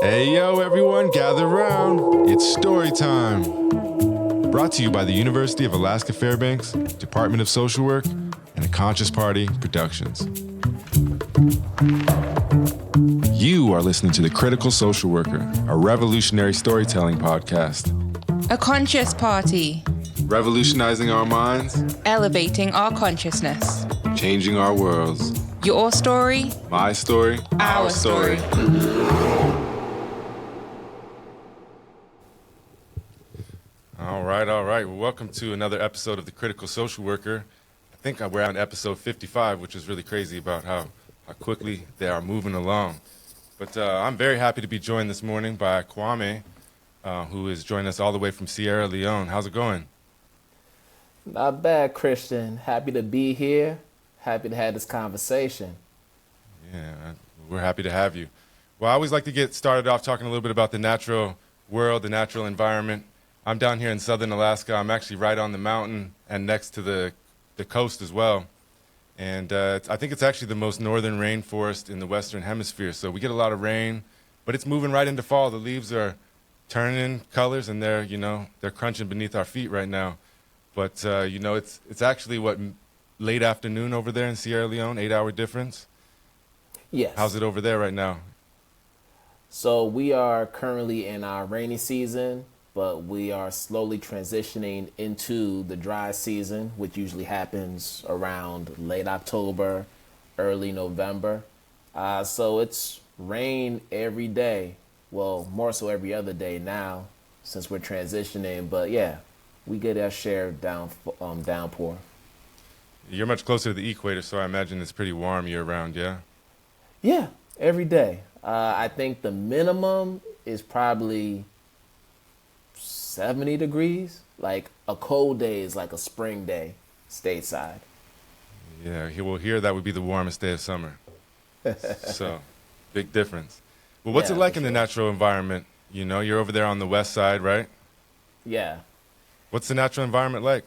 Hey yo everyone, gather round. It's story time. Brought to you by the University of Alaska Fairbanks, Department of Social Work, and the Conscious Party Productions. You are listening to The Critical Social Worker, a revolutionary storytelling podcast. A conscious party. Revolutionizing our minds. Elevating our consciousness. Changing our worlds. Your story. My story. Our story. All right. Well, welcome to another episode of The Critical Social Worker. I think we're on episode 55, which is really crazy about how quickly they are moving along. But I'm very happy to be joined this morning by Kwame, who is joining us all the way from Sierra Leone. How's it going? Not bad, Christian. Happy to be here. Happy to have this conversation. Yeah, we're happy to have you. Well, I always like to get started off talking a little bit about the natural world, the natural environment. I'm down here in southern Alaska. I'm actually right on the mountain and next to the coast as well. And I think it's actually the most northern rainforest in the Western Hemisphere. So we get a lot of rain, but it's moving right into fall. The leaves are turning colors and they're crunching beneath our feet right now. But, it's actually late afternoon over there in Sierra Leone, 8-hour difference? Yes. How's it over there right now? So we are currently in our rainy season, but we are slowly transitioning into the dry season, which usually happens around late October, early November. So it's rain every day. Well, more so every other day now since we're transitioning. But yeah, we get our share of downpour. You're much closer to the equator, so I imagine it's pretty warm year-round, yeah? Yeah, every day. I think the minimum is probably 70 degrees. Like a cold day is like a spring day stateside. Yeah, here that would be the warmest day of summer. So, big difference. Well, what's it like in the natural environment? You know, you're over there on the west side, right? Yeah. What's the natural environment like?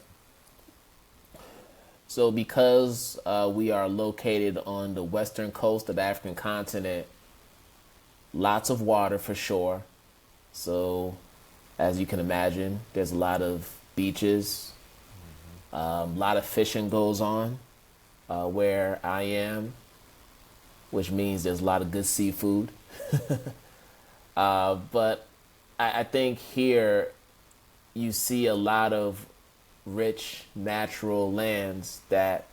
So because we are located on the western coast of the African continent, lots of water for sure. So as you can imagine, there's a lot of beaches, a lot of fishing goes on where I am, which means there's a lot of good seafood. But I think here you see a lot of rich natural lands that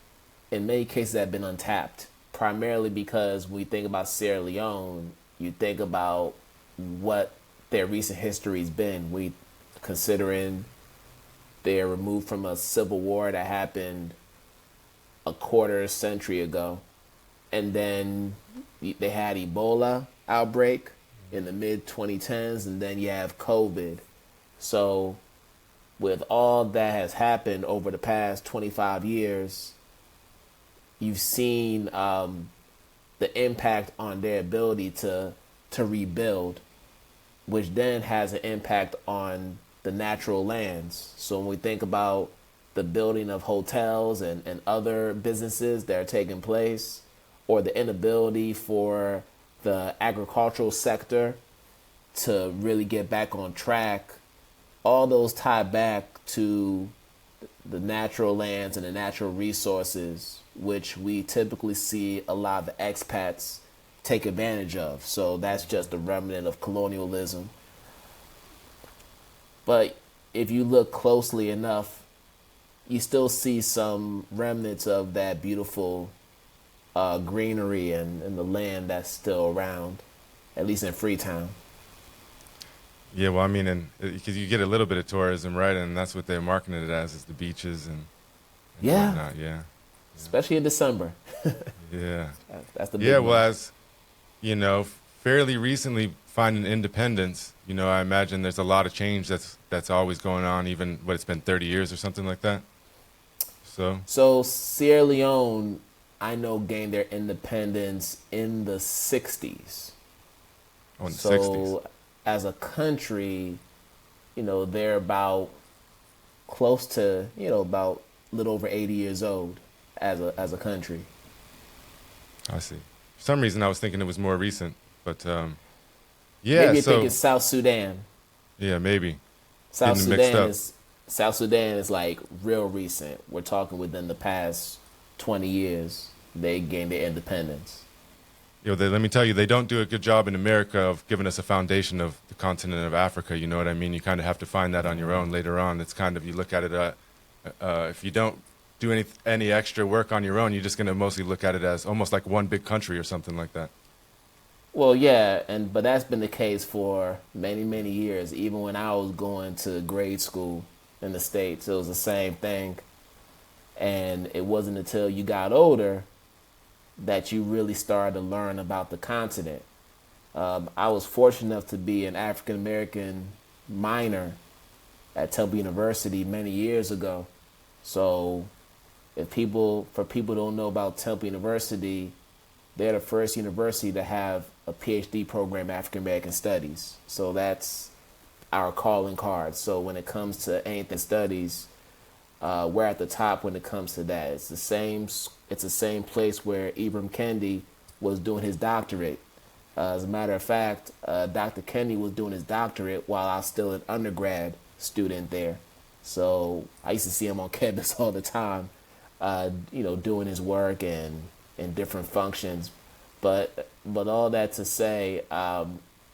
in many cases have been untapped, primarily because when you think about Sierra Leone, you think about what their recent history's been. Considering they're removed from a civil war that happened a quarter century ago, and then they had Ebola outbreak in the mid 2010s, and then you have COVID. So with all that has happened over the past 25 years, you've seen the impact on their ability to rebuild, which then has an impact on the natural lands. So when we think about the building of hotels and other businesses that are taking place, or the inability for the agricultural sector to really get back on track, all those tie back to the natural lands and the natural resources, which we typically see a lot of the expats take advantage of. So that's just a remnant of colonialism. But if you look closely enough, you still see some remnants of that beautiful greenery and the land that's still around, at least in Freetown. Yeah, well, I mean, because you get a little bit of tourism, right? And that's what they're marketing it as, is the beaches and whatnot, yeah. Especially in December. Yeah. That's the big Yeah, one. well, as, fairly recently finding independence, I imagine there's a lot of change that's always going on, even, it's been 30 years or something like that? So Sierra Leone, I know, gained their independence in the 60s. Oh, in the 60s. As a country, they're about close to, about a little over 80 years old as a country. I see. For some reason, I was thinking it was more recent, but Yeah, Maybe you so think it's South Sudan. yeah, maybe South getting mixed Sudan up. is South Sudan is like real recent. We're talking within the past 20 years they gained their independence. Let me tell you, they don't do a good job in America of giving us a foundation of the continent of Africa. You know what I mean? You kind of have to find that on your own later on. It's kind of, you look at it, if you don't do any extra work on your own, you're just going to mostly look at it as almost like one big country or something like that. Well, yeah, but that's been the case for many, many years. Even when I was going to grade school in the States, it was the same thing. And it wasn't until you got older that you really started to learn about the continent. I was fortunate enough to be an African American minor at Temple University many years ago. So for people who don't know about Temple University, they're the first university to have a PhD program in African American Studies. So that's our calling card. So when it comes to anything studies, we're at the top when it comes to that. It's the same place where Ibram Kendi was doing his doctorate. As a matter of fact, Dr. Kendi was doing his doctorate while I was still an undergrad student there. So I used to see him on campus all the time, doing his work and in different functions. But all that to say,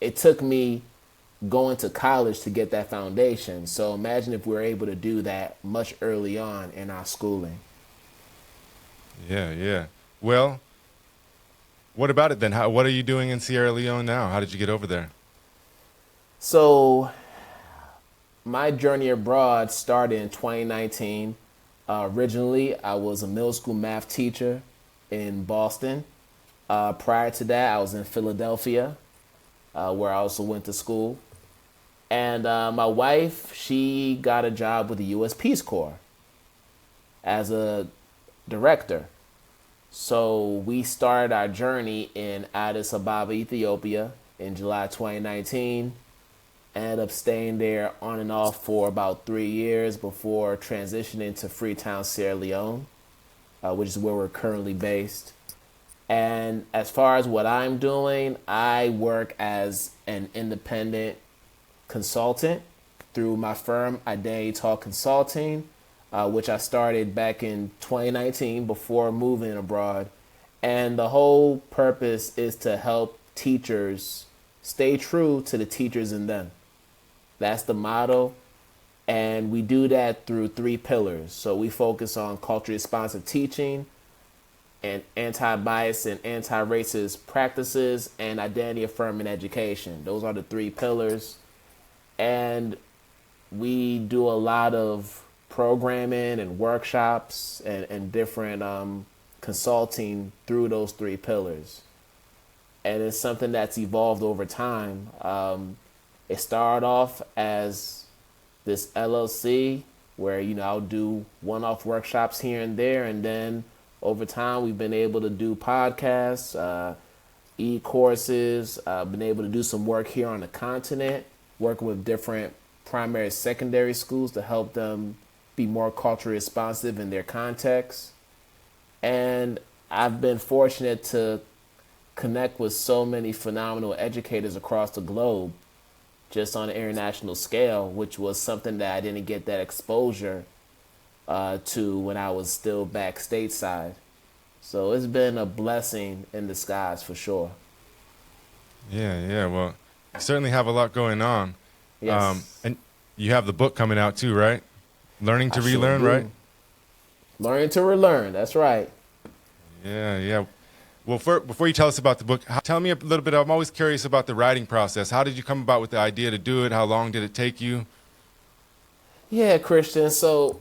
it took me going to college to get that foundation. So imagine if we were able to do that much early on in our schooling. Yeah. Well, what about it then? What are you doing in Sierra Leone now? How did you get over there? So my journey abroad started in 2019. Originally, I was a middle school math teacher in Boston. Prior to that, I was in Philadelphia, where I also went to school. And my wife, she got a job with the U.S. Peace Corps as a director. So we started our journey in Addis Ababa, Ethiopia in July 2019. Ended up staying there on and off for about 3 years before transitioning to Freetown, Sierra Leone, which is where we're currently based. And as far as what I'm doing, I work as an independent consultant through my firm, Identity Talk Consulting, which I started back in 2019 before moving abroad. And the whole purpose is to help teachers stay true to the teachers in them. That's the motto. And we do that through 3 pillars. So we focus on culturally responsive teaching and anti-bias and anti-racist practices and identity affirming education. Those are the 3 pillars. And we do a lot of programming and workshops and different consulting through those 3 pillars. And it's something that's evolved over time. It started off as this LLC where, I'll do one-off workshops here and there. And then over time, we've been able to do podcasts, e-courses, been able to do some work here on the continent, working with different primary, secondary schools to help them be more culturally responsive in their context. And I've been fortunate to connect with so many phenomenal educators across the globe, just on an international scale, which was something that I didn't get that exposure to when I was still back stateside. So it's been a blessing in disguise for sure. Yeah. Well, you certainly have a lot going on. Yes. And you have the book coming out too, right? Learning to Relearn, sure right? Learning to Relearn, that's right. Yeah. Well, before you tell us about the book, tell me a little bit. I'm always curious about the writing process. How did you come about with the idea to do it? How long did it take you? Yeah, Christian. So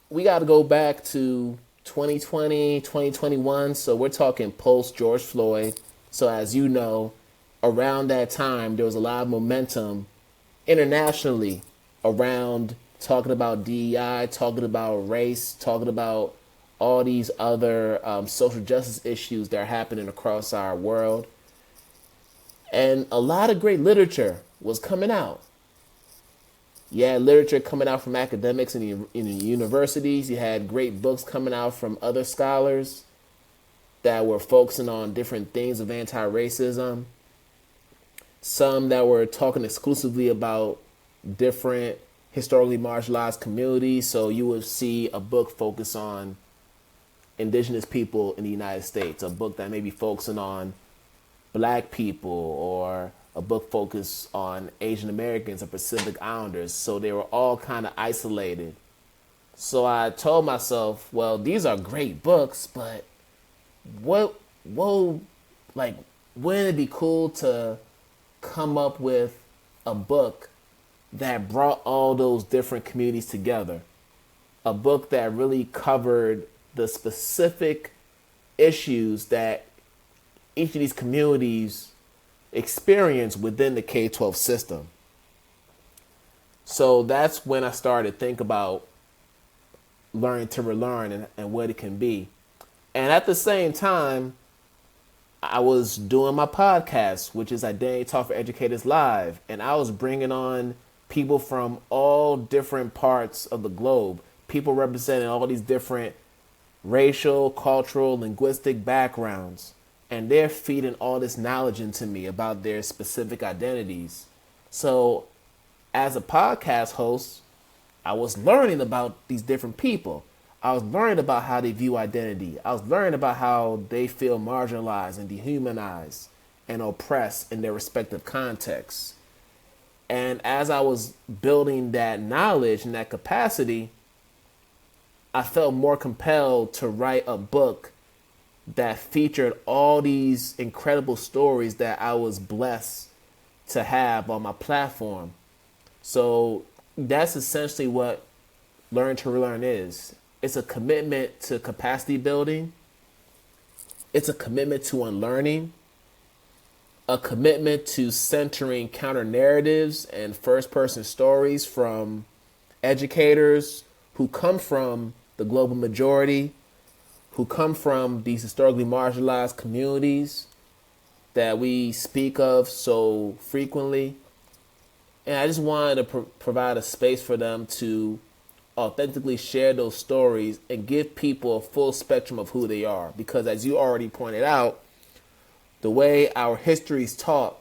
we got to go back to 2020, 2021. So we're talking post George Floyd. So as you know, around that time, there was a lot of momentum internationally around talking about DEI, talking about race, talking about all these other social justice issues that are happening across our world. And a lot of great literature was coming out. You had literature coming out from academics in the universities. You had great books coming out from other scholars that were focusing on different things of anti-racism. some that were talking exclusively about different historically marginalized communities. So you would see a book focus on indigenous people in the United States, a book that may be focusing on black people, or a book focused on Asian Americans or Pacific Islanders. So they were all kind of isolated. So I told myself, well, these are great books, but wouldn't it be cool to come up with a book that brought all those different communities together? A book that really covered the specific issues that each of these communities experience within the K-12 system. So that's when I started to think about learning to relearn and what it can be. And at the same time, I was doing my podcast, which is Identity Talk for Educators Live. And I was bringing on people from all different parts of the globe, people representing all these different racial, cultural, linguistic backgrounds. And they're feeding all this knowledge into me about their specific identities. So as a podcast host, I was learning about these different people. I was learning about how they view identity. I was learning about how they feel marginalized and dehumanized and oppressed in their respective contexts. And as I was building that knowledge and that capacity, I felt more compelled to write a book that featured all these incredible stories that I was blessed to have on my platform. So that's essentially what Learn to Relearn is. It's a commitment to capacity building. It's a commitment to unlearning. A commitment to centering counter narratives and first person stories from educators who come from the global majority, who come from these historically marginalized communities that we speak of so frequently. And I just wanted to provide a space for them to authentically share those stories and give people a full spectrum of who they are. Because as you already pointed out, the way our history is taught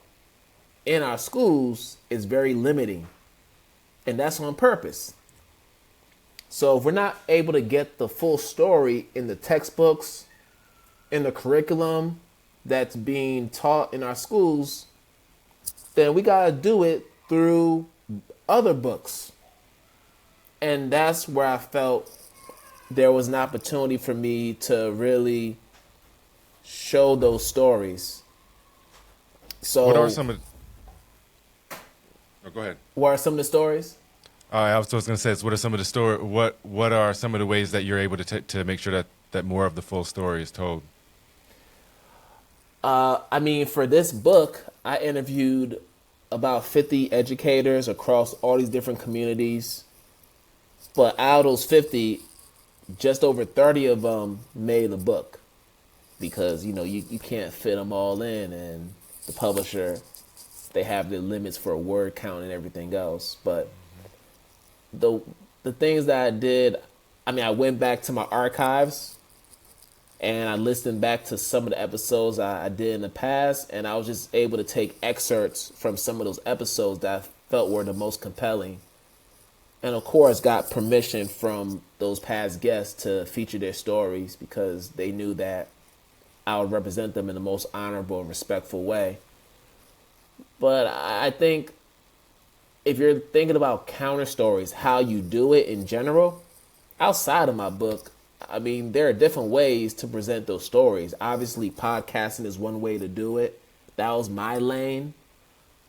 in our schools is very limiting. And that's on purpose. So if we're not able to get the full story in the textbooks, in the curriculum that's being taught in our schools, then we got to do it through other books. And that's where I felt there was an opportunity for me to really show those stories. So What are some of? Oh, go ahead. What are some of the stories? I was going to say, what are some of the What are some of the ways that you're able to make sure that more of the full story is told? I mean, for this book, I interviewed about 50 educators across all these different communities. But out of those 50, just over 30 of them made the book because, you can't fit them all in, and the publisher, they have their limits for word count and everything else. But the things that I did, I went back to my archives and I listened back to some of the episodes I did in the past, and I was just able to take excerpts from some of those episodes that I felt were the most compelling. And of course, got permission from those past guests to feature their stories because they knew that I would represent them in the most honorable and respectful way. But I think if you're thinking about counter stories, how you do it in general, outside of my book, there are different ways to present those stories. Obviously, podcasting is one way to do it. That was my lane.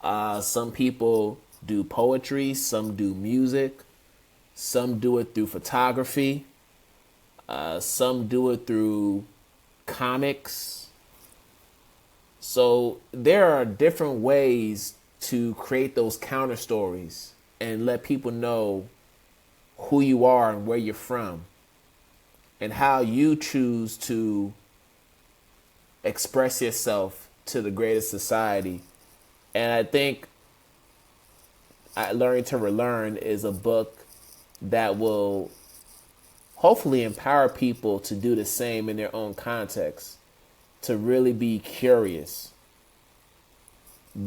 Some people do poetry, some do music, some do it through photography, some do it through comics. So there are different ways to create those counter stories and let people know who you are and where you're from and how you choose to express yourself to the greater society. And I think Learning to Relearn is a book that will hopefully empower people to do the same in their own context, to really be curious.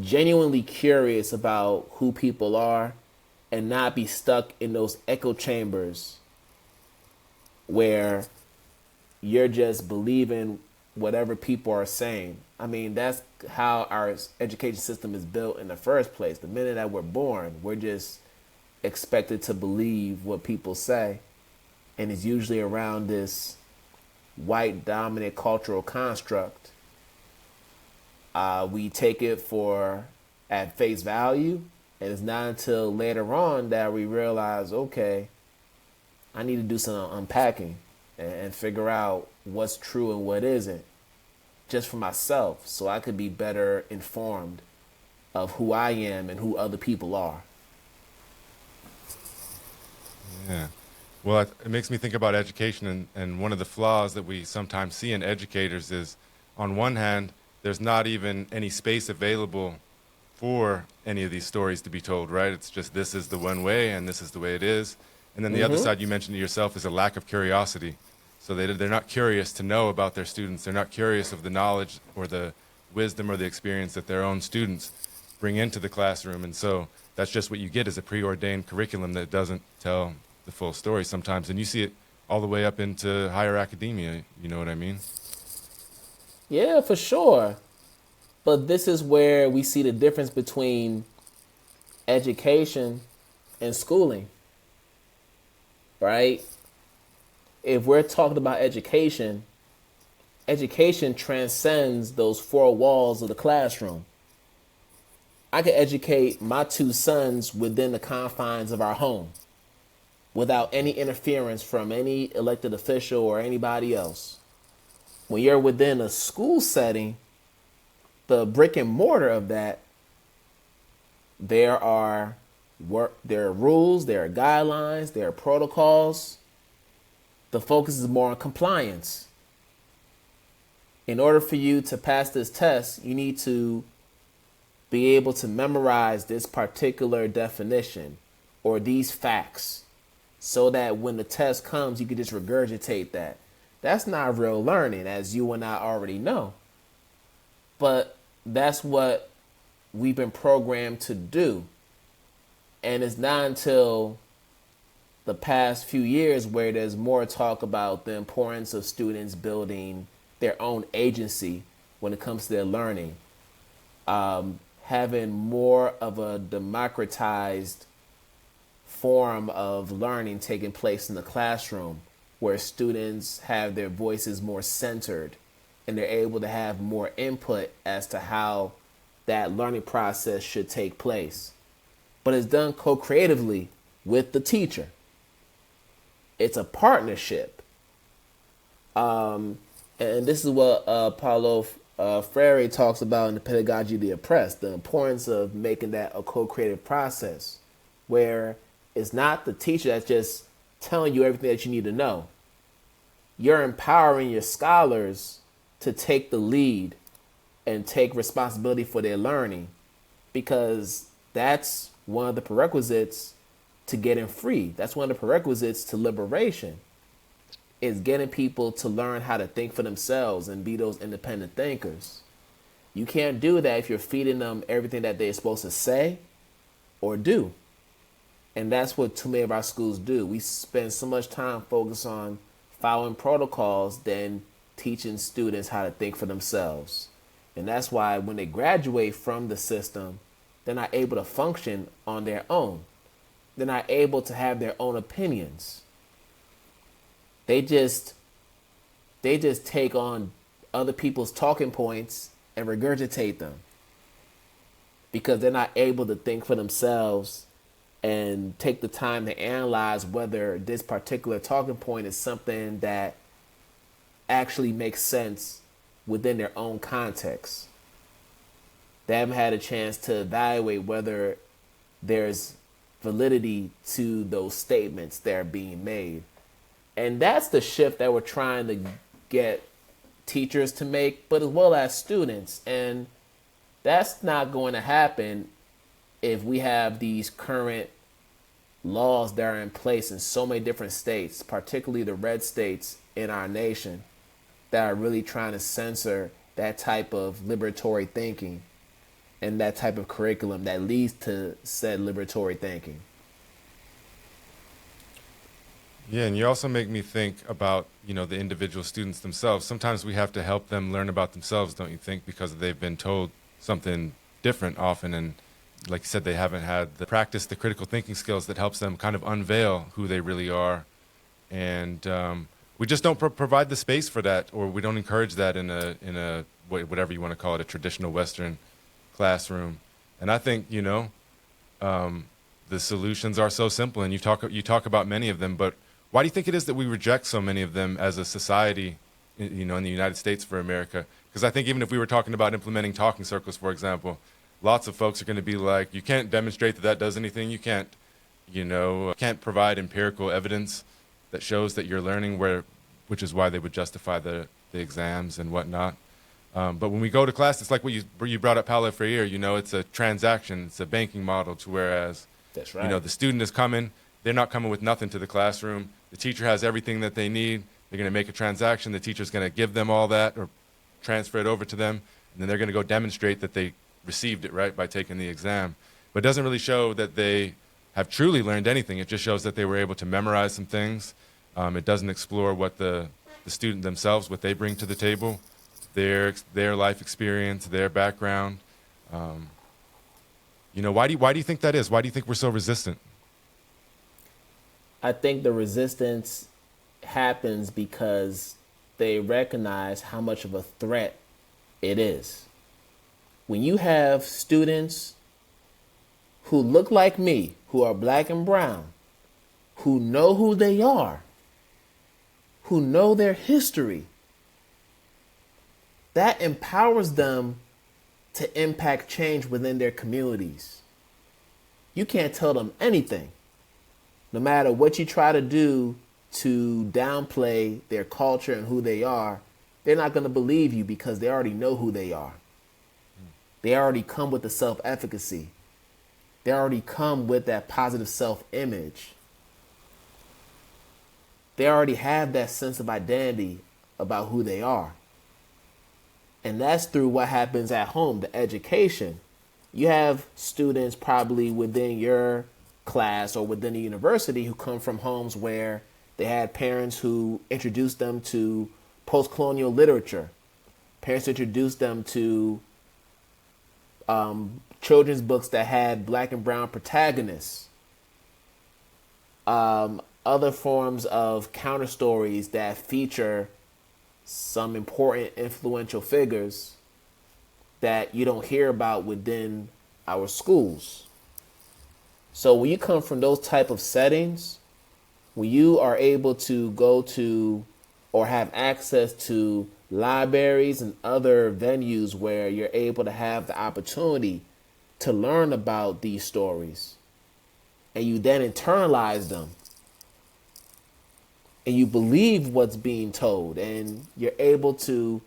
genuinely curious about who people are and not be stuck in those echo chambers where you're just believing whatever people are saying. I mean, that's how our education system is built in the first place. The minute that we're born, we're just expected to believe what people say. And it's usually around this white dominant cultural construct. We take it for at face value. And it's not until later on that we realize, okay, I need to do some unpacking and figure out what's true and what isn't, just for myself, so I could be better informed of who I am and who other people are. Yeah. Well, it makes me think about education, and one of the flaws that we sometimes see in educators is, on one hand, there's not even any space available for any of these stories to be told, right? It's just, this is the one way and this is the way it is. And then the other side you mentioned to yourself is a lack of curiosity. So they're not curious to know about their students. They're not curious of the knowledge or the wisdom or the experience that their own students bring into the classroom. And so that's just what you get, is a preordained curriculum that doesn't tell the full story sometimes. And you see it all the way up into higher academia, you know what I mean? Yeah, for sure. But this is where we see the difference between education and schooling, right? If we're talking about education, education transcends those four walls of the classroom. I can educate my two sons within the confines of our home without any interference from any elected official or anybody else. When you're within a school setting, the brick and mortar of that, there are rules, there are guidelines, there are protocols. The focus is more on compliance. In order for you to pass this test, you need to be able to memorize this particular definition or these facts so that when the test comes, you can just regurgitate that. That's not real learning, as you and I already know. But that's what we've been programmed to do. And it's not until the past few years where there's more talk about the importance of students building their own agency when it comes to their learning. Having more of a democratized form of learning taking place in the classroom, where students have their voices more centered and they're able to have more input as to how that learning process should take place. But it's done co-creatively with the teacher. It's a partnership. And this is what Paulo Freire talks about in the Pedagogy of the Oppressed, the importance of making that a co-creative process where it's not the teacher that's just telling you everything that you need to know. You're empowering your scholars to take the lead and take responsibility for their learning, because that's one of the prerequisites to getting free. That's one of the prerequisites to liberation, is getting people to learn how to think for themselves and be those independent thinkers. You can't do that if you're feeding them everything that they're supposed to say or do. And that's what too many of our schools do. We spend so much time focused on following protocols than teaching students how to think for themselves. And that's why when they graduate from the system, they're not able to function on their own. They're not able to have their own opinions. They just take on other people's talking points and regurgitate them, because they're not able to think for themselves and take the time to analyze whether this particular talking point is something that actually makes sense within their own context. They haven't had a chance to evaluate whether there's validity to those statements that are being made. And that's the shift that we're trying to get teachers to make, but as well as students. And that's not going to happen if we have these current laws that are in place in so many different states, particularly the red states in our nation, that are really trying to censor that type of liberatory thinking. and that type of curriculum that leads to said liberatory thinking. Yeah, and you also make me think about, the individual students themselves. Sometimes we have to help them learn about themselves, don't you think? Because they've been told something different often, and like you said, they haven't had the critical thinking skills that helps them kind of unveil who they really are. And we just don't provide the space for that, or we don't encourage that in a whatever you want to call it, a traditional Western classroom. And I think, the solutions are so simple, and you talk about many of them, but why do you think it is that we reject so many of them as a society, in the United States for America? Because I think even if we were talking about implementing talking circles, for example, lots of folks are going to be like, you can't demonstrate that does anything. You can't, can't provide empirical evidence that shows that you're learning, which is why they would justify the exams and whatnot. But when we go to class, it's like what you brought up, Paulo Freire, it's a transaction, it's a banking model, to whereas, that's right. The student is coming, they're not coming with nothing to the classroom. The teacher has everything that they need. They're going to make a transaction. The teacher's going to give them all that or transfer it over to them, and then they're going to go demonstrate that they received it, right, by taking the exam. But it doesn't really show that they have truly learned anything. It just shows that they were able to memorize some things. It doesn't explore what the student themselves, what they bring to the table, their life experience, their background. Why do you think that is? Why do you think we're so resistant? I think the resistance happens because they recognize how much of a threat it is. When you have students who look like me, who are black and brown, who know who they are, who know their history, that empowers them to impact change within their communities. You can't tell them anything. No matter what you try to do to downplay their culture and who they are, they're not going to believe you because they already know who they are. They already come with the self-efficacy. They already come with that positive self-image. They already have that sense of identity about who they are. And that's through what happens at home, the education. You have students probably within your class or within the university who come from homes where they had parents who introduced them to post-colonial literature. Parents introduced them to children's books that had black and brown protagonists. Other forms of counter stories that feature some important influential figures that you don't hear about within our schools. So when you come from those type of settings, when you are able to go to or have access to libraries and other venues where you're able to have the opportunity to learn about these stories, and you then internalize them, and you believe what's being told, and you're able to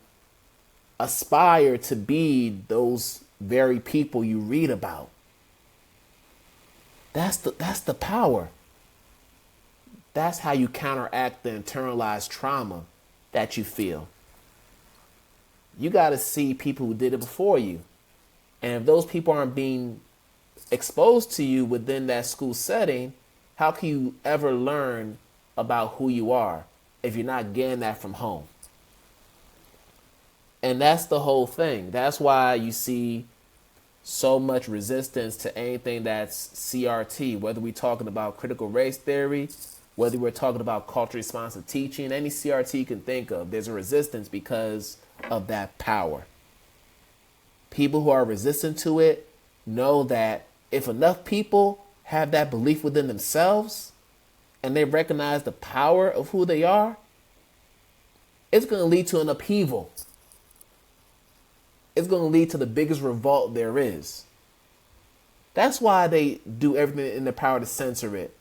aspire to be those very people you read about. That's the power. That's how you counteract the internalized trauma that you feel. You got to see people who did it before you. And if those people aren't being exposed to you within that school setting, how can you ever learn about who you are if you're not getting that from home? And that's the whole thing. That's why you see so much resistance to anything that's CRT, whether we're talking about critical race theory, whether we're talking about culturally responsive teaching, any CRT you can think of, there's a resistance because of that power. People who are resistant to it know that if enough people have that belief within themselves and they recognize the power of who they are, it's going to lead to an upheaval. It's going to lead to the biggest revolt there is. That's why they do everything in their power to censor it.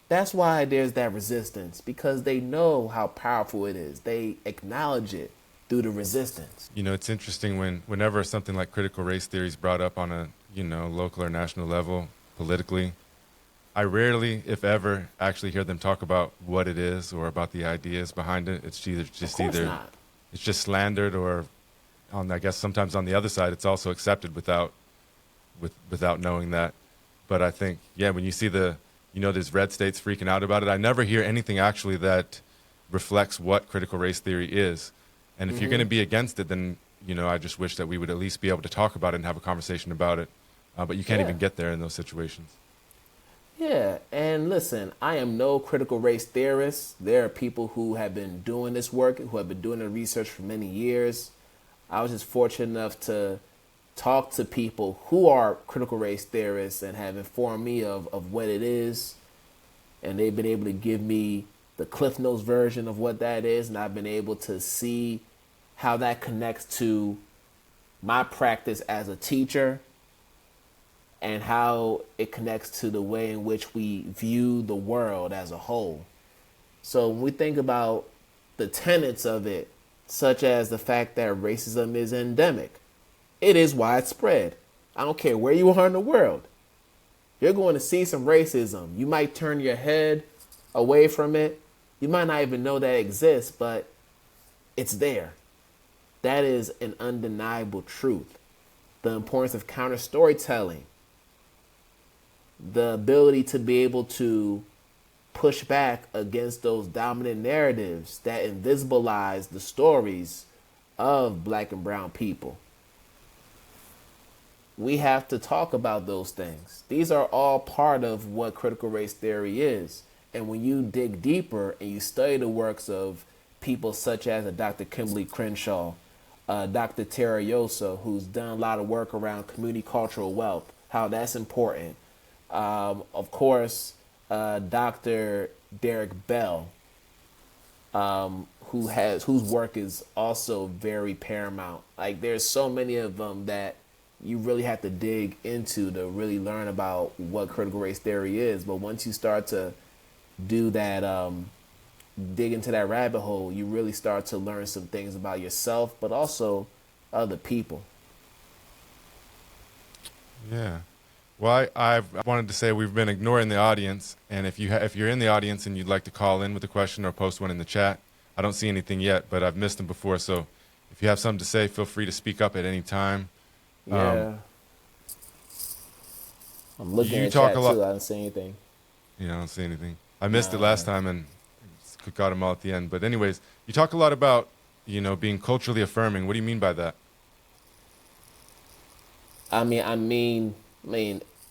That's why there's that resistance, because they know how powerful it is. They acknowledge it through the resistance. It's interesting whenever something like critical race theory is brought up on a, local or national level politically, I rarely, if ever, actually hear them talk about what it is or about the ideas behind it. It's either It's just slandered or I guess sometimes on the other side, it's also accepted without knowing that. But I think, yeah, when you see there's red states freaking out about it, I never hear anything actually that reflects what critical race theory is. And if you're going to be against it, then, I just wish that we would at least be able to talk about it and have a conversation about it. But you can't even get there in those situations. Yeah, and listen, I am no critical race theorist. There are people who have been doing this work, who have been doing the research for many years. I was just fortunate enough to talk to people who are critical race theorists and have informed me of what it is. And they've been able to give me the Cliff Notes version of what that is. And I've been able to see how that connects to my practice as a teacher and how it connects to the way in which we view the world as a whole. So when we think about the tenets of it, such as the fact that racism is endemic, it is widespread. I don't care where you are in the world. You're going to see some racism. You might turn your head away from it. You might not even know that it exists, but it's there. That is an undeniable truth. The importance of counter storytelling, the ability to be able to push back against those dominant narratives that invisibilize the stories of Black and brown people. We have to talk about those things. These are all part of what critical race theory is. And when you dig deeper and you study the works of people such as Dr. Kimberly Crenshaw, Dr. Tara Yosa, who's done a lot of work around community cultural wealth, how that's important. Of course, Dr. Derek Bell, whose work is also very paramount. Like, there's so many of them that you really have to dig into to really learn about what critical race theory is. But once you start to do that, dig into that rabbit hole, you really start to learn some things about yourself, but also other people. Yeah. Well, I wanted to say we've been ignoring the audience, and if you're in the audience and you'd like to call in with a question or post one in the chat, I don't see anything yet, but I've missed them before, so if you have something to say, feel free to speak up at any time. Yeah. I'm looking at chat too. I don't see anything. I don't see anything. I missed it last time and got them all at the end. But anyways, you talk a lot about, being culturally affirming. What do you mean by that? I mean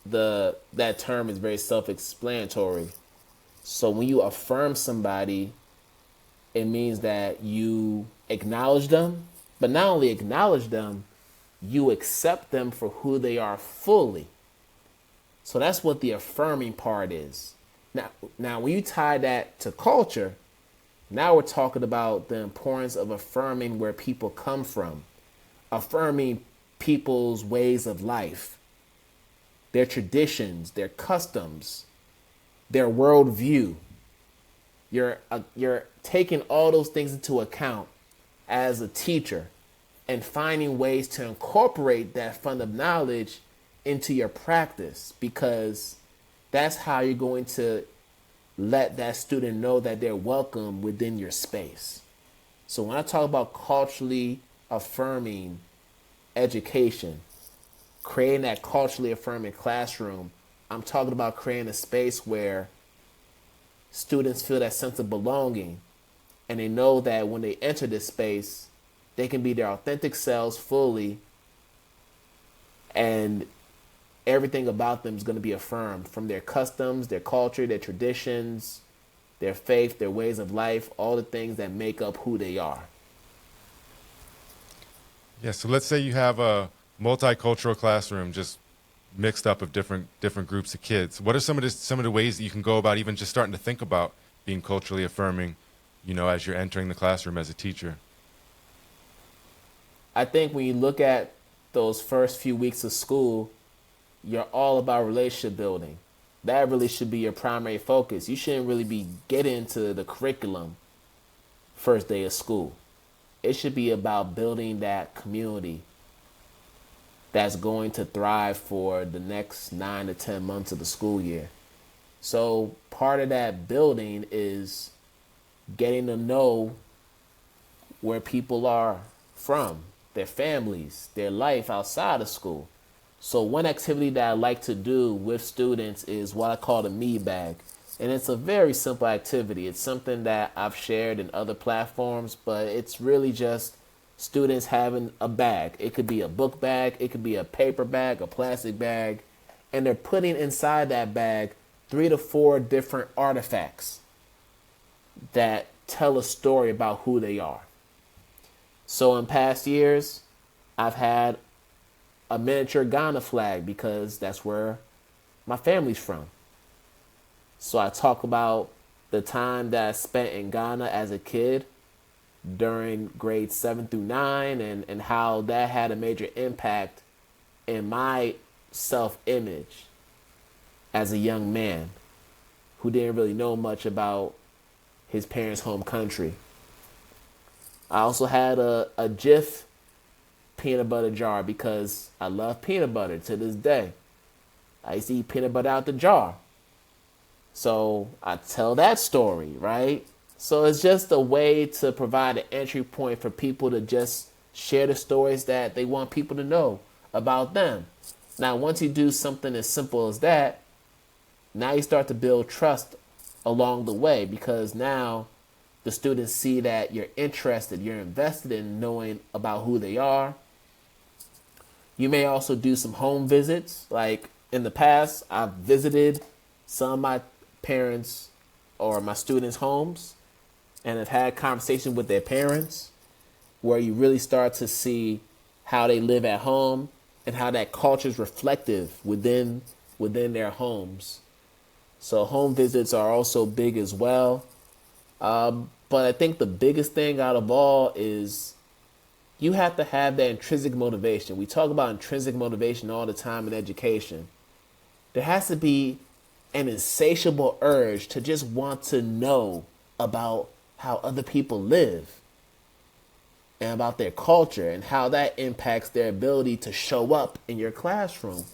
that term is very self-explanatory. So when you affirm somebody, it means that you acknowledge them, but not only acknowledge them, you accept them for who they are fully. So that's what the affirming part is. Now, when you tie that to culture, now we're talking about the importance of affirming where people come from, affirming people's ways of life, their traditions, their customs, their worldview. You're taking all those things into account as a teacher and finding ways to incorporate that fund of knowledge into your practice, because that's how you're going to let that student know that they're welcome within your space. So when I talk about culturally affirming education, creating that culturally affirming classroom, I'm talking about creating a space where students feel that sense of belonging, and they know that when they enter this space, they can be their authentic selves fully, and everything about them is going to be affirmed, from their customs, their culture, their traditions, their faith, their ways of life, all the things that make up who they are. Yeah, so let's say you have a multicultural classroom just mixed up of different groups of kids. What are some of the ways that you can go about even just starting to think about being culturally affirming, as you're entering the classroom as a teacher? I think when you look at those first few weeks of school, you're all about relationship building. That really should be your primary focus. You shouldn't really be getting into the curriculum first day of school. It should be about building that community that's going to thrive for the next 9 to 10 months of the school year. So part of that building is getting to know where people are from, their families, their life outside of school. So one activity that I like to do with students is what I call the me bag. And it's a very simple activity. It's something that I've shared in other platforms, but it's really just students having a bag. It could be a book bag, it could be a paper bag, a plastic bag, and they're putting inside that bag 3 to 4 different artifacts that tell a story about who they are. So in past years, I've had a miniature Ghana flag because that's where my family's from. So I talk about the time that I spent in Ghana as a kid during grades 7 through 9 and how that had a major impact in my self-image as a young man who didn't really know much about his parents' home country. I also had a Jif peanut butter jar because I love peanut butter to this day. I used to eat peanut butter out the jar. So I tell that story, right? So it's just a way to provide an entry point for people to just share the stories that they want people to know about them. Now, once you do something as simple as that, now you start to build trust along the way, because now the students see that you're interested, you're invested in knowing about who they are. You may also do some home visits. Like in the past, I've visited some of my parents or my students' homes and have had conversations with their parents where you really start to see how they live at home and how that culture is reflective within their homes. So home visits are also big as well. But I think the biggest thing out of all is you have to have that intrinsic motivation. We talk about intrinsic motivation all the time in education. There has to be an insatiable urge to just want to know about how other people live and about their culture and how that impacts their ability to show up in your classroom.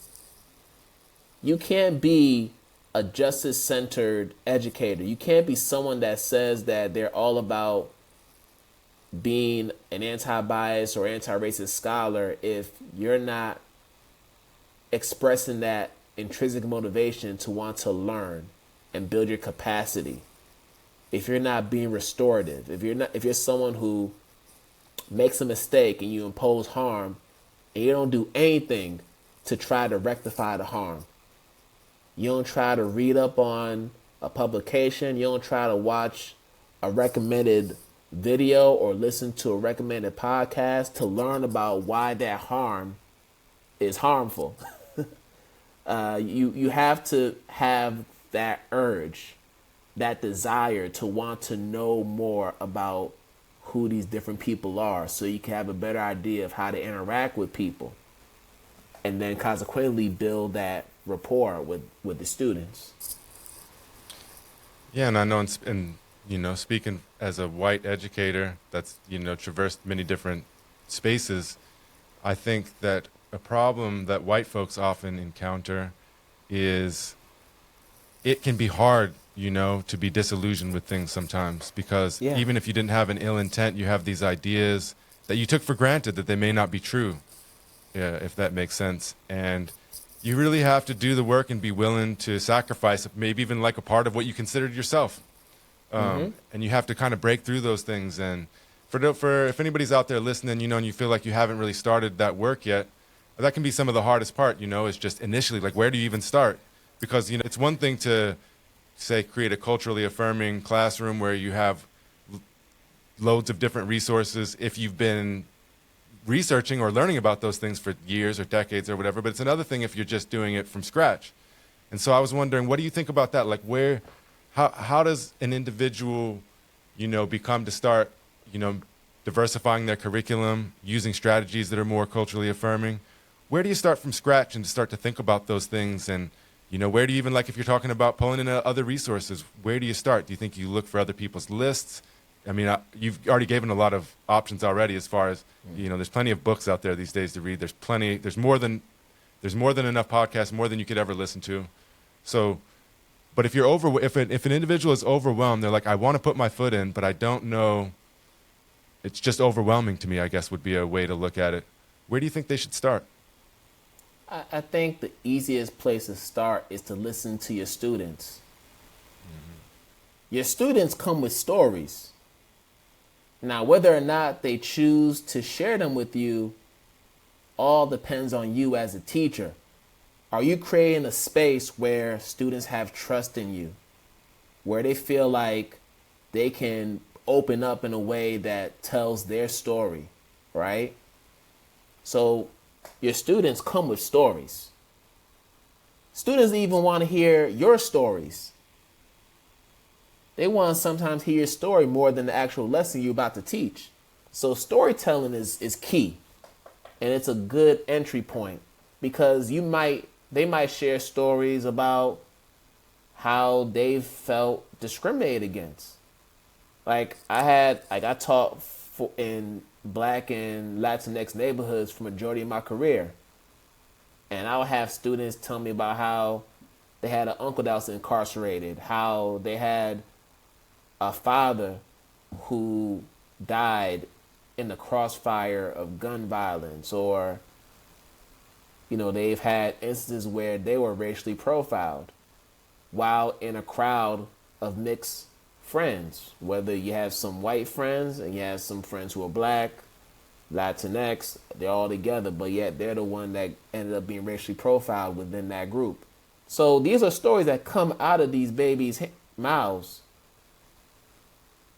You can't be a justice-centered educator. You can't be someone that says that they're all about being an anti-bias or anti-racist scholar if you're not expressing that intrinsic motivation to want to learn and build your capacity. If you're not being restorative, if you're someone who makes a mistake and you impose harm and you don't do anything to try to rectify the harm. You don't try to read up on a publication. You don't try to watch a recommended video or listen to a recommended podcast to learn about why that harm is harmful. You have to have that urge, that desire to want to know more about who these different people are so you can have a better idea of how to interact with people and then consequently build that rapport with the students. Yeah, and I know, speaking as a white educator that's, traversed many different spaces, I think that a problem that white folks often encounter is it can be hard, to be disillusioned with things sometimes because even if you didn't have an ill intent, you have these ideas that you took for granted that they may not be true, if that makes sense. And you really have to do the work and be willing to sacrifice maybe even like a part of what you considered yourself. And you have to kind of break through those things. And for if anybody's out there listening, and you feel like you haven't really started that work yet, that can be some of the hardest part, is just initially, like, where do you even start? Because, it's one thing to, say, create a culturally affirming classroom where you have loads of different resources if you've been researching or learning about those things for years or decades or whatever, but it's another thing if you're just doing it from scratch. And so I was wondering, what do you think about that? Like, how does an individual, become to start, diversifying their curriculum, using strategies that are more culturally affirming? Where do you start from scratch and start to think about those things? And, where do you even, like, if you're talking about pulling in other resources, where do you start? Do you think you look for other people's lists? I mean, you've already given a lot of options already as far as, there's plenty of books out there these days to read. There's more than enough podcasts, more than you could ever listen to. So, but if if an individual is overwhelmed, they're like, I want to put my foot in, but I don't know it's just overwhelming to me, I guess would be a way to look at it. Where do you think they should start? I think the easiest place to start is to listen to your students. Your students come with stories. Now, whether or not they choose to share them with you, all depends on you as a teacher. Are you creating a space where students have trust in you, where they feel like they can open up in a way that tells their story, right? So your students come with stories. Students even want to hear your stories. They want to sometimes hear your story more than the actual lesson you're about to teach. So storytelling is key. And it's a good entry point because they might share stories about how they felt discriminated against. Like I taught in Black and Latinx neighborhoods for majority of my career. And I would have students tell me about how they had an uncle that was incarcerated, how they had a father who died in the crossfire of gun violence, or, they've had instances where they were racially profiled while in a crowd of mixed friends, whether you have some white friends and you have some friends who are Black, Latinx, they're all together, but yet they're the one that ended up being racially profiled within that group. So these are stories that come out of these babies' mouths.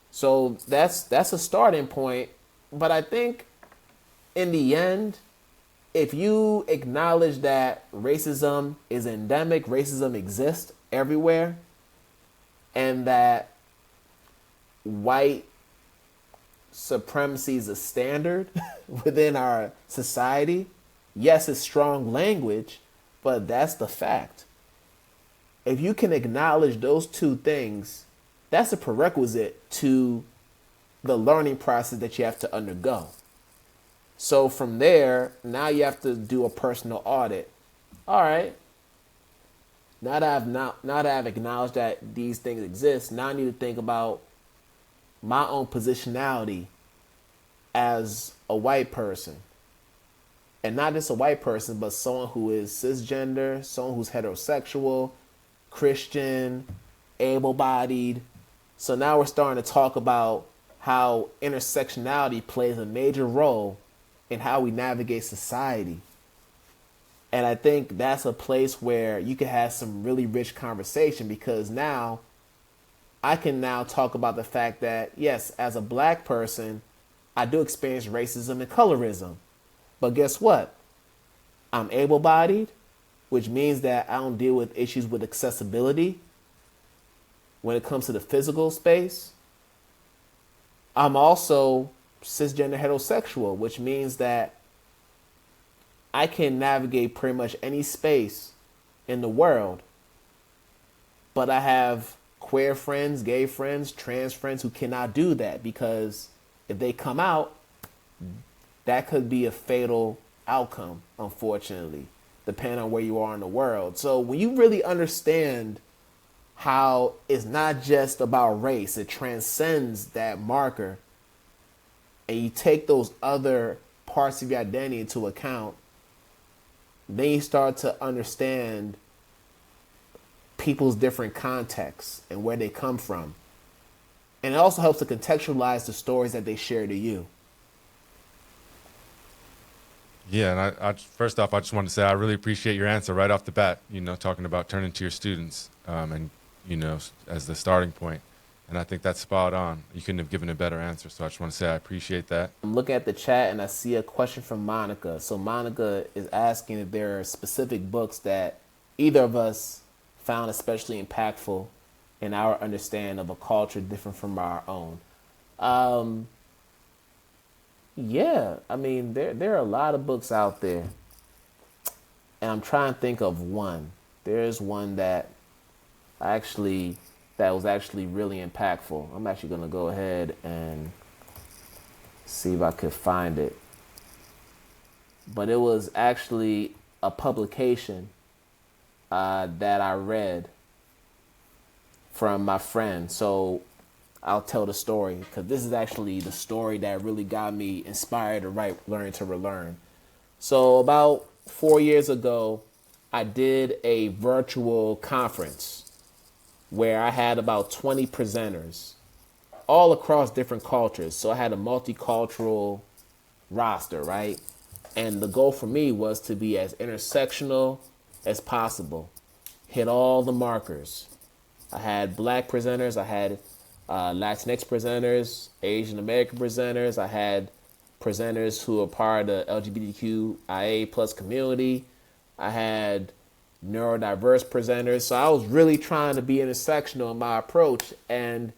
So that's a starting point. But I think in the end, if you acknowledge that racism is endemic, racism exists everywhere, and that white supremacy is a standard within our society, yes, it's strong language, but that's the fact. If you can acknowledge those two things, that's a prerequisite to the learning process that you have to undergo. So from there, now you have to do a personal audit. All right. Now that I've acknowledged that these things exist, now I need to think about my own positionality as a white person. And not just a white person, but someone who is cisgender, someone who's heterosexual, Christian, able-bodied. So now we're starting to talk about how intersectionality plays a major role in how we navigate society. And I think that's a place where you can have some really rich conversation, because now I can now talk about the fact that, yes, as a Black person, I do experience racism and colorism. But guess what? I'm able-bodied, which means that I don't deal with issues with accessibility when it comes to the physical space. I'm also cisgender heterosexual, which means that I can navigate pretty much any space in the world. But I have queer friends, gay friends, trans friends who cannot do that, because if they come out, that could be a fatal outcome, unfortunately, depending on where you are in the world. So when you really understand how it's not just about race, it transcends that marker, and you take those other parts of your identity into account, then you start to understand people's different contexts and where they come from. And it also helps to contextualize the stories that they share to you. Yeah, and I first off, I just want to say I really appreciate your answer right off the bat, talking about turning to your students and, as the starting point. And I think that's spot on. You couldn't have given a better answer, so I just want to say I appreciate that. I'm looking at the chat and I see a question from Monica. So Monica is asking if there are specific books that either of us found especially impactful in our understanding of a culture different from our own. Yeah, I mean, there are a lot of books out there, and I'm trying to think of one. There is one that was actually really impactful. I'm actually going to go ahead and see if I could find it. But it was actually a publication that I read from my friend. So I'll tell the story, because this is actually the story that really got me inspired to write Learn to Relearn. So about 4 years ago, I did a virtual conference where I had about 20 presenters all across different cultures. So I had a multicultural roster, right? And the goal for me was to be as intersectional as possible, hit all the markers. I had Black presenters, I had Latinx presenters, Asian American presenters, I had presenters who are part of the LGBTQIA plus community, I had neurodiverse presenters. So I was really trying to be intersectional in my approach, and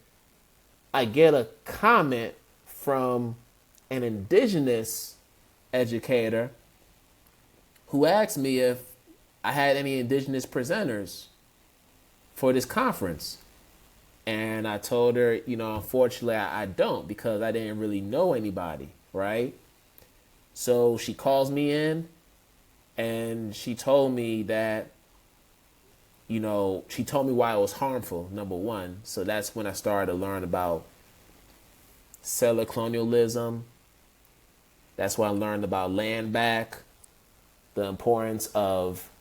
I get a comment from an Indigenous educator who asked me if I had any Indigenous presenters for this conference. And I told her, unfortunately, I don't, because I didn't really know anybody, right? So she calls me in and she told me that, she told me why it was harmful, number one. So that's when I started to learn about settler colonialism. That's when I learned about land back, the importance of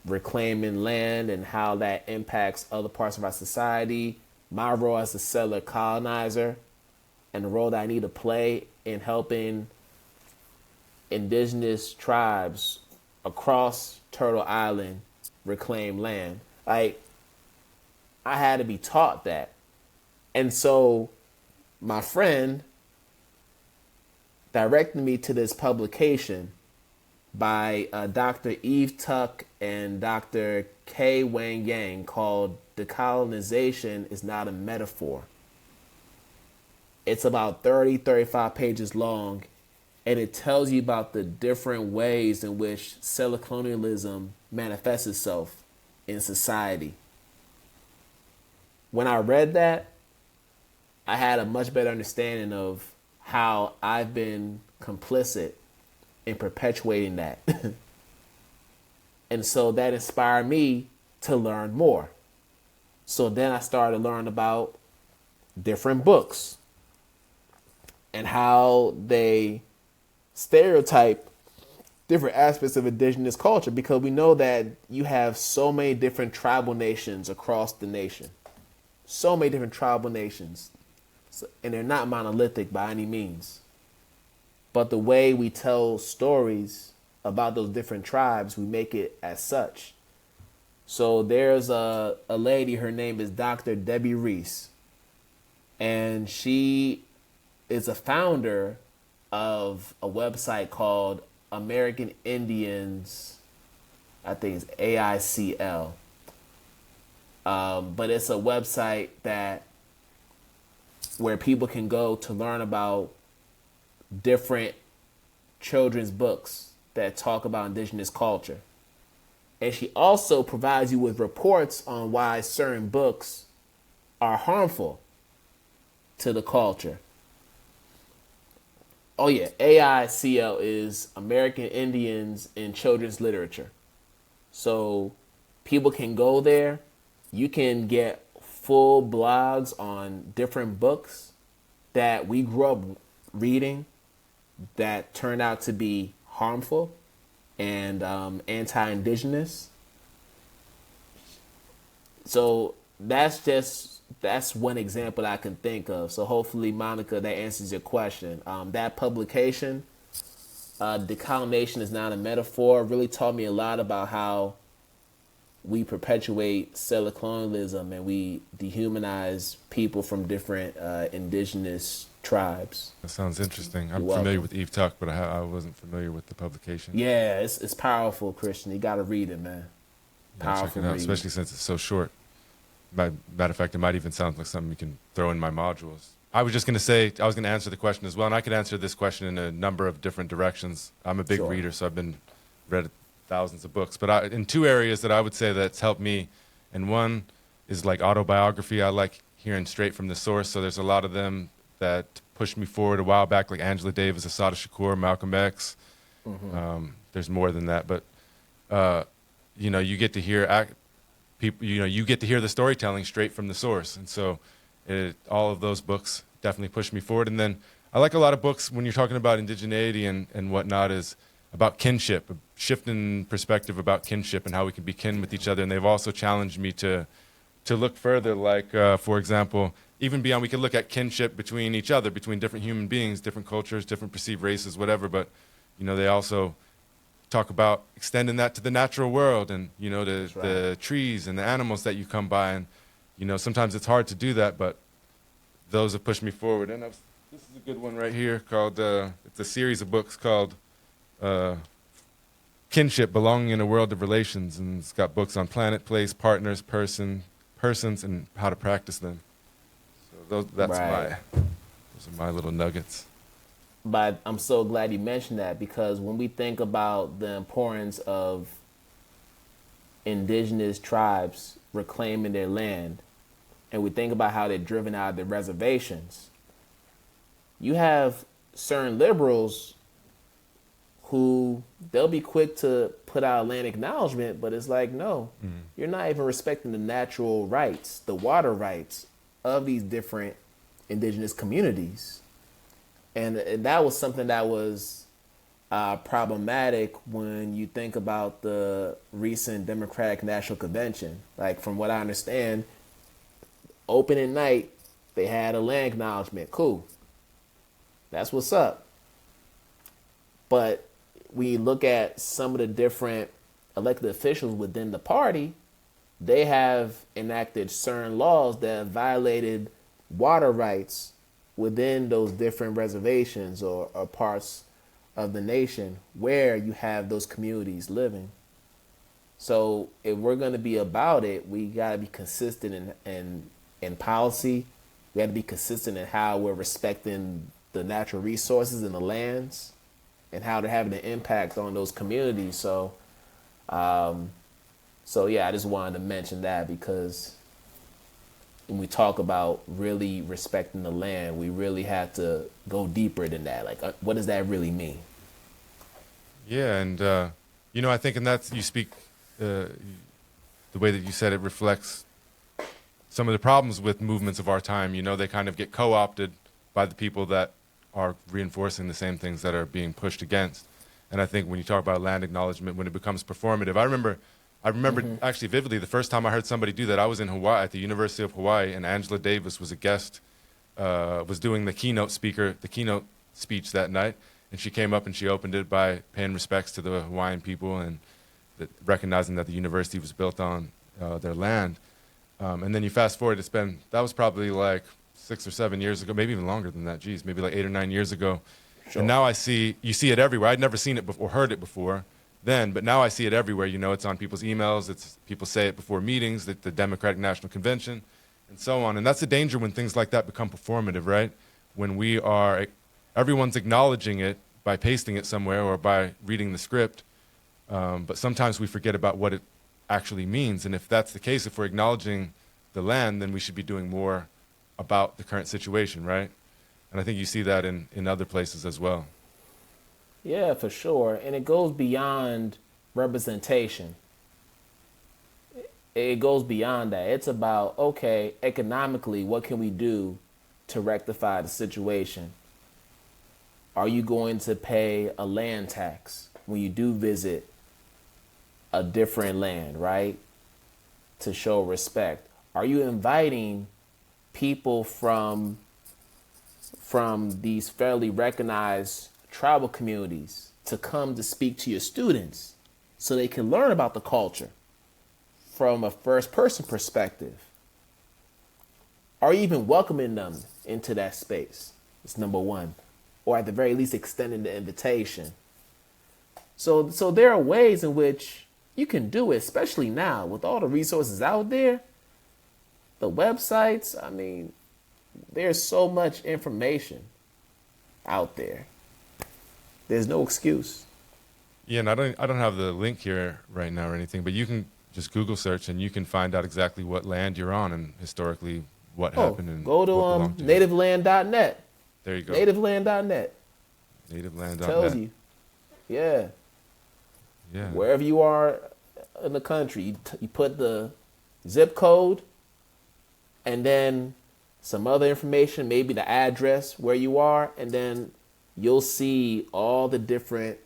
reclaiming land and how that impacts other parts of our society, my role as a settler colonizer, and the role that I need to play in helping indigenous tribes across Turtle Island reclaim land. Like, I had to be taught that. And so my friend directed me to this publication by Dr. Eve Tuck and Dr. K. Wang Yang called Decolonization is Not a Metaphor. It's about 35 pages long, and it tells you about the different ways in which settler colonialism manifests itself in society. When I read that, I had a much better understanding of how I've been complicit in perpetuating that. And so that inspired me to learn more. So then I started to learn about different books and how they stereotype different aspects of indigenous culture, because we know that you have so many different tribal nations across the nation. So many different tribal nations. And they're not monolithic by any means. But the way we tell stories about those different tribes, we make it as such. So there's a lady, her name is Dr. Debbie Reese. And she is a founder of a website called American Indians, I think it's AICL. But it's a website where people can go to learn about different children's books that talk about indigenous culture. And she also provides you with reports on why certain books are harmful to the culture. Oh yeah, AICL is American Indians in Children's Literature. So people can go there. You can get full blogs on different books that we grew up reading that turned out to be harmful and anti-indigenous. So that's one example I can think of. So hopefully, Monica, that answers your question. That publication, Decolonization is Not a Metaphor, really taught me a lot about how we perpetuate settler colonialism and we dehumanize people from different indigenous tribes. That sounds interesting. I'm familiar with Eve Tuck, but I wasn't familiar with the publication. Yeah, it's powerful, Christian. You got to read it, man. Powerful read. Especially since it's so short. Matter of fact, it might even sound like something you can throw in my modules. I was just going to say, I was going to answer the question as well, and I could answer this question in a number of different directions. I'm a big reader, so I've read thousands of books. But in two areas that I would say that's helped me, and one is like autobiography. I like hearing straight from the source, so there's a lot of them that pushed me forward a while back, like Angela Davis, Assata Shakur, Malcolm X. Mm-hmm. There's more than that, but you get to hear people. You get to hear the storytelling straight from the source, and so All of those books definitely pushed me forward. And then I like a lot of books when you're talking about indigeneity and whatnot is about kinship, a shift in perspective about kinship and how we can be kin with each other. And they've also challenged me to look further, like, for example, even beyond, we could look at kinship between each other, between different human beings, different cultures, different perceived races, whatever. But, they also talk about extending that to the natural world and, the trees and the animals that you come by. And, sometimes it's hard to do that, but those have pushed me forward. And this is a good one right here called, it's a series of books called Kinship, Belonging in a World of Relations. And it's got books on planet, place, partners, persons, and how to practice them. So those are my little nuggets. But I'm so glad you mentioned that, because when we think about the importance of indigenous tribes reclaiming their land, and we think about how they're driven out of their reservations, you have certain liberals who they'll be quick to put out land acknowledgement, but it's like, no, you're not even respecting the natural rights, the water rights of these different indigenous communities. And that was something that was problematic when you think about the recent Democratic National Convention. Like, from what I understand, opening night, they had a land acknowledgement. Cool. That's what's up. But when you look at some of the different elected officials within the party, they have enacted certain laws that have violated water rights within those different reservations or parts of the nation where you have those communities living. So if we're going to be about it, we got to be consistent in policy. We got to be consistent in how we're respecting the natural resources and the lands and how they're having an impact on those communities. So yeah, I just wanted to mention that, because when we talk about really respecting the land, we really have to go deeper than that. Like, what does that really mean? Yeah, and I think, and that's, you speak, the way that you said it reflects some of the problems with movements of our time. They kind of get co-opted by the people that are reinforcing the same things that are being pushed against. And I think when you talk about land acknowledgement, when it becomes performative, I remember actually vividly the first time I heard somebody do that. I was in Hawaii, at the University of Hawaii, and Angela Davis was a guest, was doing the keynote speech that night. And she came up and she opened it by paying respects to the Hawaiian people and recognizing that the university was built on their land. And then you fast forward, that was probably like 6 or 7 years ago, maybe even longer than that. Geez, maybe like 8 or 9 years ago. Sure. And now you see it everywhere. I'd never seen it before, heard it before then, but now I see it everywhere. It's on people's emails. People say it before meetings, at the Democratic National Convention, and so on. And that's the danger when things like that become performative, right? When everyone's acknowledging it by pasting it somewhere or by reading the script, but sometimes we forget about what it actually means. And if that's the case, if we're acknowledging the land, then we should be doing more about the current situation, right? And I think you see that in other places as well. Yeah, for sure. And it goes beyond representation. It goes beyond that. It's about, okay, economically, what can we do to rectify the situation? Are you going to pay a land tax when you do visit a different land, right? To show respect. Are you inviting people from these fairly recognized tribal communities to come to speak to your students so they can learn about the culture from a first person perspective? Are you even welcoming them into that space? It's number one. Or at the very least, extending the invitation. So there are ways in which you can do it, especially now with all the resources out there, the websites. I mean, there's so much information out there. There's no excuse. Yeah, and I don't have the link here right now or anything, but you can just Google search and you can find out exactly what land you're on and historically what happened. And go to nativeland.net. There you go. Nativeland.net. Nativeland.net. Tells you. Yeah. Yeah. Wherever you are in the country, you put the zip code and then some other information, maybe the address where you are, and then you'll see all the different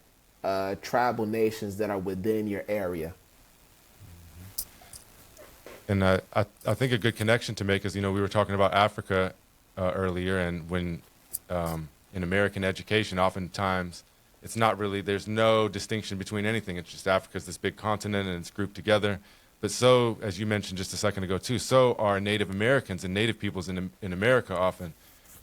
tribal nations that are within your area. And I think a good connection to make is, we were talking about Africa earlier, and when in American education, oftentimes it's not really, there's no distinction between anything. It's just Africa's this big continent and it's grouped together. But so, as you mentioned just a second ago too, so are Native Americans and Native peoples in America often,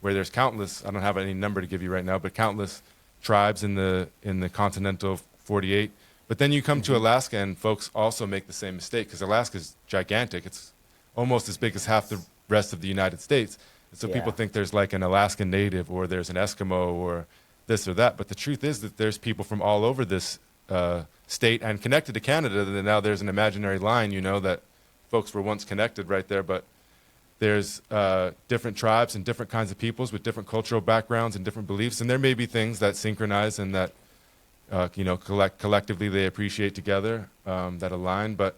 where there's countless, I don't have any number to give you right now, but countless tribes in the continental 48. But then you come to Alaska, and folks also make the same mistake, because Alaska's gigantic. It's almost as big as half the rest of the United States. And so people think there's like an Alaskan Native, or there's an Eskimo, or this or that. But the truth is that there's people from all over this state and connected to Canada. And now there's an imaginary line, that folks were once connected right there. But there's different tribes and different kinds of peoples with different cultural backgrounds and different beliefs. And there may be things that synchronize and that collectively they appreciate together, that align, but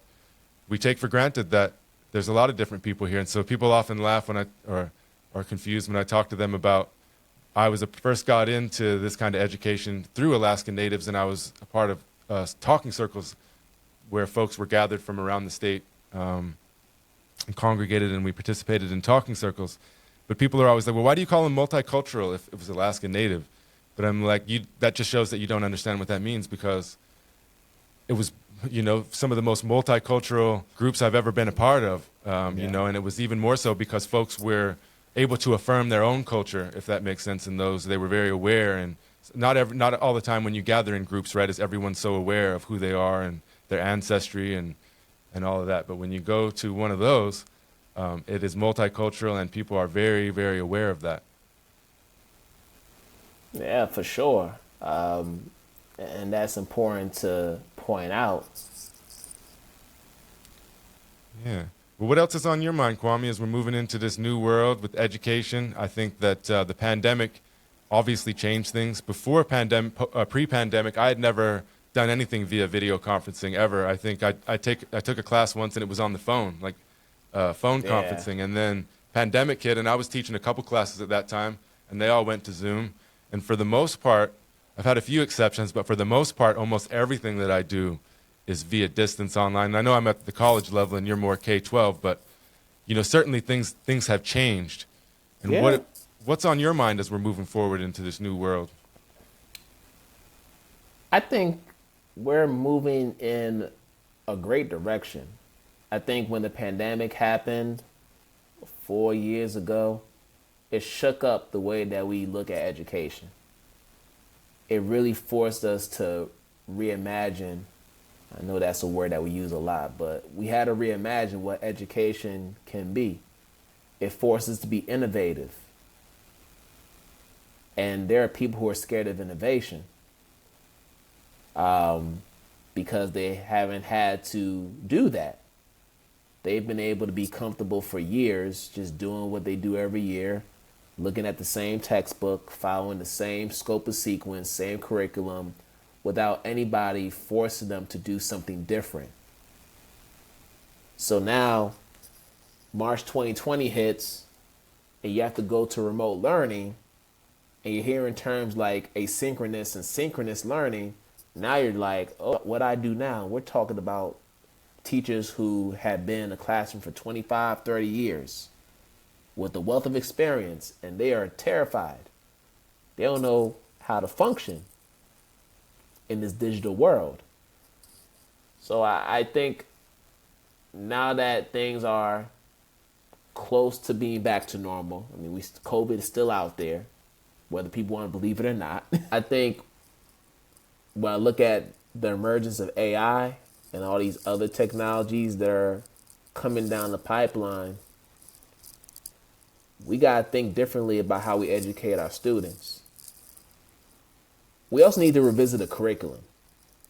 we take for granted that there's a lot of different people here. And so people often laugh when or are confused when I talk to them about, I first got into this kind of education through Alaskan Natives, and I was a part of talking circles where folks were gathered from around the state and congregated, and we participated in talking circles. But people are always like, well, why do you call them multicultural if it was Alaskan Native? But I'm like, that just shows that you don't understand what that means, because it was, some of the most multicultural groups I've ever been a part of, and it was even more so because folks were able to affirm their own culture, if that makes sense, in those. They were very aware, and not all the time when you gather in groups, right, is everyone so aware of who they are and their ancestry and all of that. But when you go to one of those, it is multicultural, and people are very, very aware of that. Yeah, for sure. And that's important to point out. Yeah. Well, what else is on your mind, Kwame, as we're moving into this new world with education? I think that the pandemic obviously changed things. Before pre-pandemic, I had never done anything via video conferencing ever. I think I took a class once, and it was on the phone, like phone conferencing. And then pandemic hit, and I was teaching a couple classes at that time, and they all went to Zoom. And for the most part, I've had a few exceptions, but for the most part, almost everything that I do is via distance online. I know I'm at the college level and you're more K-12, but certainly things have changed. And what's on your mind as we're moving forward into this new world? I think we're moving in a great direction. I think when the pandemic happened 4 years ago, it shook up the way that we look at education. It really forced us to reimagine. I know that's a word that we use a lot, but we had to reimagine what education can be. It forces us to be innovative. And there are people who are scared of innovation because they haven't had to do that. They've been able to be comfortable for years just doing what they do every year, looking at the same textbook, following the same scope of sequence, same curriculum, without anybody forcing them to do something different. So now, March 2020 hits, and you have to go to remote learning, and you're hearing terms like asynchronous and synchronous learning. Now you're like, oh, what I do now? We're talking about teachers who have been in a classroom for 25, 30 years with a wealth of experience, and they are terrified. They don't know how to function in this digital world. So I think now that things are close to being back to normal, I mean, COVID is still out there, whether people want to believe it or not. I think when I look at the emergence of AI and all these other technologies that are coming down the pipeline, we got to think differently about how we educate our students. We also need to revisit the curriculum.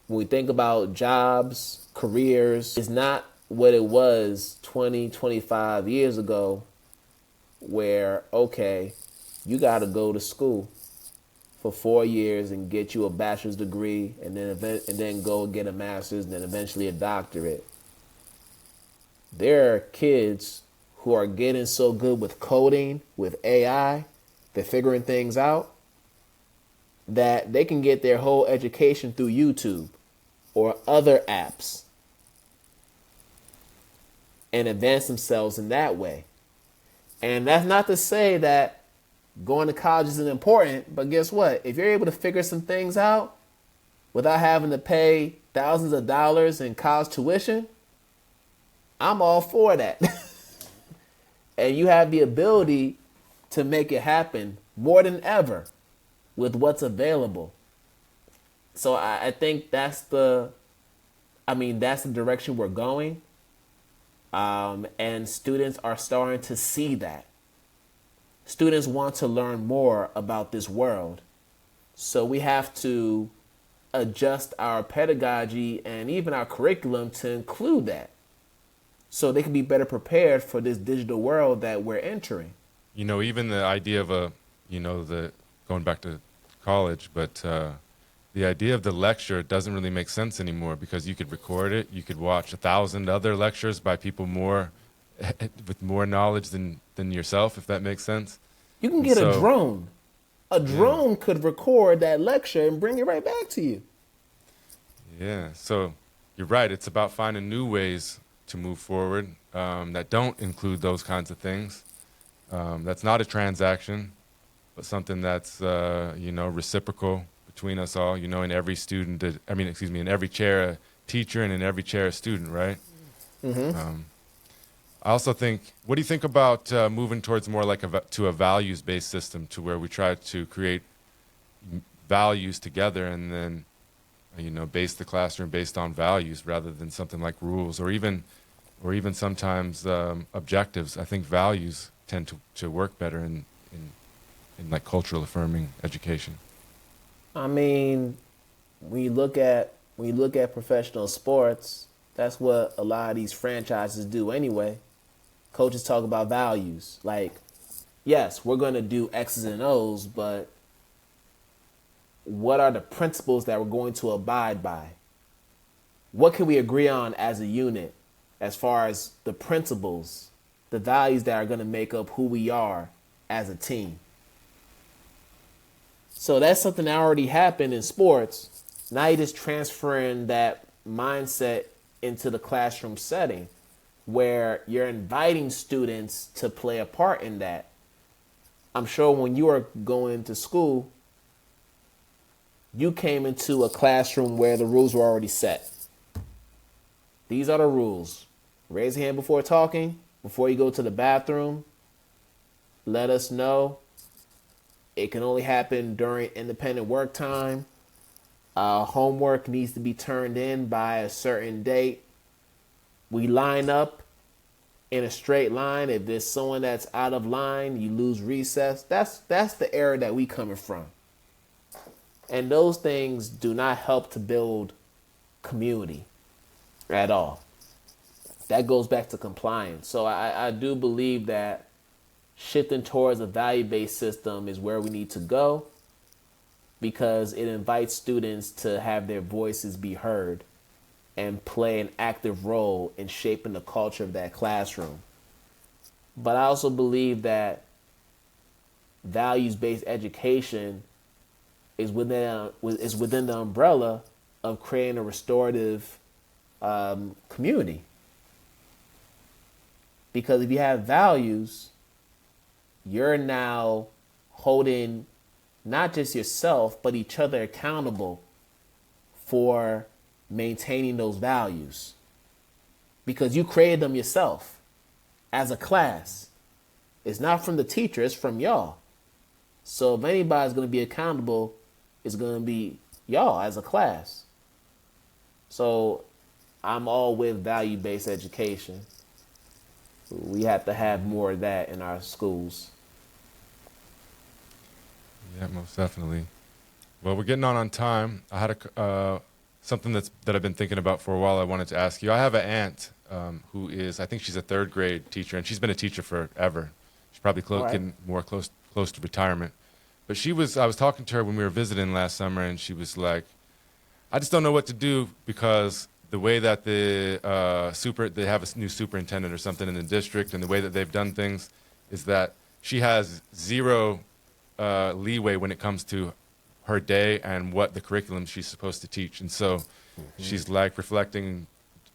When we think about jobs, careers, it's not what it was 20, 25 years ago where, okay, you got to go to school for 4 years and get you a bachelor's degree and then go and get a master's and then eventually a doctorate. There are kids who are getting so good with coding, with AI, they're figuring things out, that they can get their whole education through YouTube or other apps and advance themselves in that way. And that's not to say that going to college isn't important, but guess what? If you're able to figure some things out without having to pay thousands of dollars in college tuition, I'm all for that. And you have the ability to make it happen more than ever with what's available. So I think that's the direction we're going. And students are starting to see that. Students want to learn more about this world. So we have to adjust our pedagogy and even our curriculum to include that, so they can be better prepared for this digital world that we're entering. You know, even the idea of going back to college, but the idea of the lecture doesn't really make sense anymore, because you could record it, you could watch 1,000 other lectures by people with more knowledge than yourself, if that makes sense. You can get a drone. A drone could record that lecture and bring it right back to you. Yeah, so you're right. It's about finding new ways to move forward that don't include those kinds of things. That's not a transaction, but something that's reciprocal between us all. In every in every chair a teacher and in every chair a student, right? Mm-hmm. I also think, what do you think about moving towards more like to a values-based system, to where we try to create values together and then base the classroom based on values rather than something like rules or even sometimes objectives? I think values tend to work better in like cultural affirming education. I mean, when you look at professional sports, that's what a lot of these franchises do anyway. Coaches talk about values. Like, yes, we're going to do X's and O's, but what are the principles that we're going to abide by? What can we agree on as a unit as far as the principles, the values that are going to make up who we are as a team? So that's something that already happened in sports. Now you're just transferring that mindset into the classroom setting, where you're inviting students to play a part in that. I'm sure when you are going to school, you came into a classroom where the rules were already set. These are the rules. Raise your hand before talking. Before you go to the bathroom, let us know. It can only happen during independent work time. Homework needs to be turned in by a certain date. We line up in a straight line. If there's someone that's out of line, you lose recess. That's the era that we coming from. And those things do not help to build community at all. That goes back to compliance. So I do believe that shifting towards a value-based system is where we need to go, because it invites students to have their voices be heard and play an active role in shaping the culture of that classroom. But I also believe that values-based education is within the umbrella of creating a restorative community. Because if you have values, you're now holding not just yourself, but each other accountable for maintaining those values. Because you created them yourself as a class. It's not from the teacher, it's from y'all. So if anybody's going to be accountable, it's going to be y'all as a class. So I'm all with value-based education. We have to have more of that in our schools. Yeah, most definitely. Well, we're getting on time. I had something that I've been thinking about for a while. I wanted to ask you. I have an aunt who is, I think she's a third grade teacher, and she's been a teacher forever. She's probably getting more close to retirement. But I was talking to her when we were visiting last summer, and she was like, I just don't know what to do, because the way that they have a new superintendent or something in the district, and the way that they've done things is that she has zero leeway when it comes to her day and what the curriculum she's supposed to teach. And so she's like reflecting,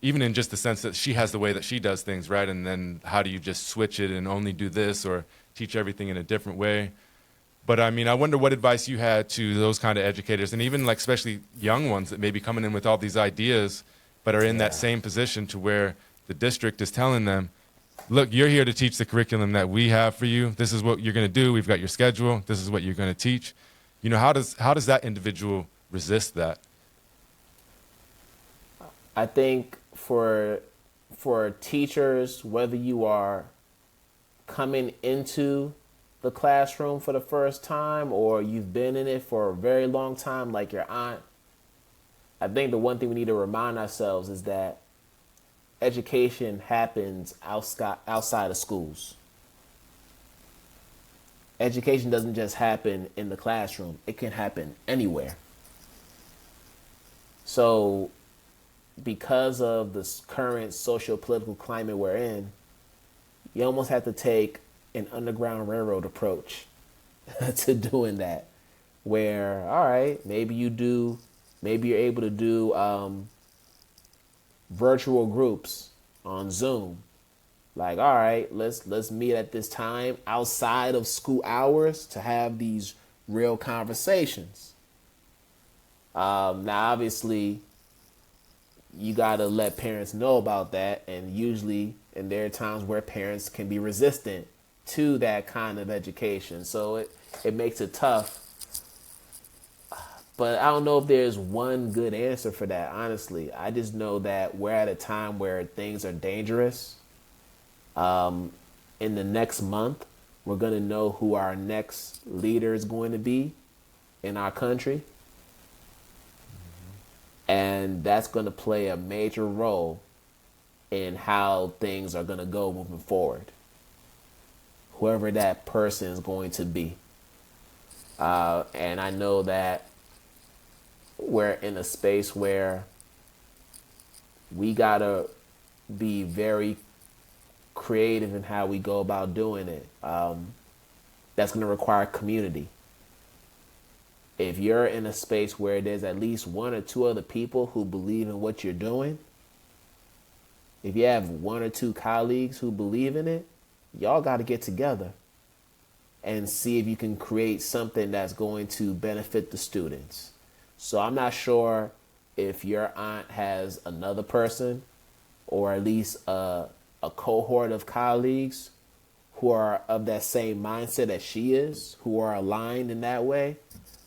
even in just the sense that she has the way that she does things, right? And then how do you just switch it and only do this or teach everything in a different way? But I mean, I wonder what advice you had to those kind of educators, and even like especially young ones that may be coming in with all these ideas, but are in that same position to where the district is telling them, look, you're here to teach the curriculum that we have for you. This is what you're going to do. We've got your schedule. This is what you're going to teach. You know, how does that individual resist that? I think for teachers, whether you are coming into the classroom for the first time or you've been in it for a very long time, like your aunt, I think the one thing we need to remind ourselves is that education happens outside of schools. Education doesn't just happen in the classroom. It can happen anywhere. So because of this current socio-political climate we're in, you almost have to take an Underground Railroad approach to doing that, where, all right, maybe you're able to do virtual groups on Zoom. Like, all right, let's meet at this time outside of school hours to have these real conversations. Now, obviously, you got to let parents know about that. And usually, and there are times where parents can be resistant to that kind of education. So it makes it tough. But I don't know if there's one good answer for that, honestly. I just know that we're at a time where things are dangerous. In the next month, we're going to know who our next leader is going to be in our country. And that's going to play a major role in how things are going to go moving forward. Whoever that person is going to be. And I know that we're in a space where we got to be very creative in how we go about doing it. That's going to require community. If you're in a space where there's at least one or two other people who believe in what you're doing, if you have one or two colleagues who believe in it, y'all got to get together and see if you can create something that's going to benefit the students. So I'm not sure if your aunt has another person or at least a cohort of colleagues who are of that same mindset as she is, who are aligned in that way.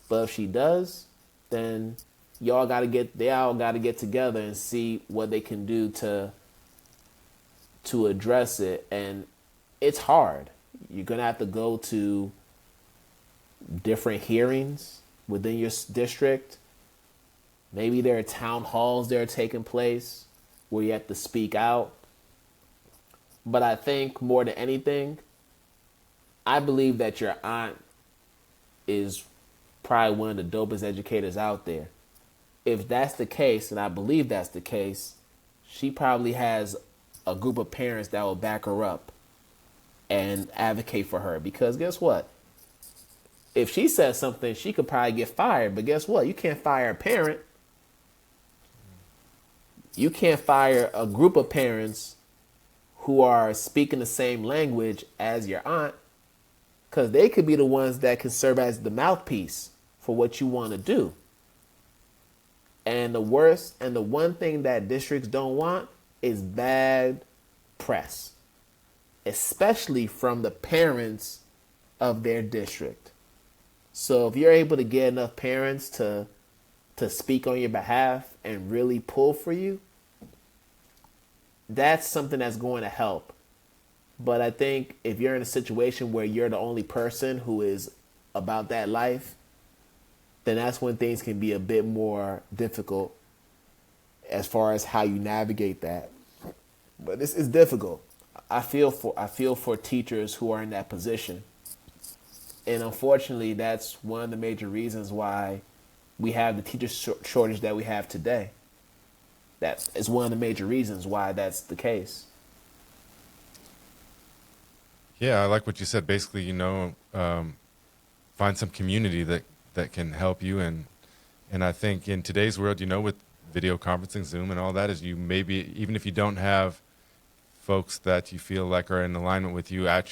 But if she does, then they all got to get together and see what they can do to address it. And it's hard. You're going to have to go to different hearings within your district. Maybe there are town halls that are taking place where you have to speak out. But I think more than anything, I believe that your aunt is probably one of the dopest educators out there. If that's the case, and I believe that's the case, she probably has a group of parents that will back her up and advocate for her. Because guess what? If she says something, she could probably get fired. But guess what? You can't fire a parent. You can't fire a group of parents who are speaking the same language as your aunt, because they could be the ones that can serve as the mouthpiece for what you want to do. And the worst and the one thing that districts don't want is bad press, especially from the parents of their district. So if you're able to get enough parents to speak on your behalf and really pull for you, that's something that's going to help. But I think if you're in a situation where you're the only person who is about that life, then that's when things can be a bit more difficult as far as how you navigate that. But this is difficult. I feel for teachers who are in that position. And unfortunately, that's one of the major reasons why we have the teacher shortage that we have today. that is one of the major reasons why that's the case. Yeah, I like what you said. Basically, find some community that can help you. And I think in today's world, with video conferencing, Zoom and all that, is you maybe, even if you don't have folks that you feel like are in alignment with you at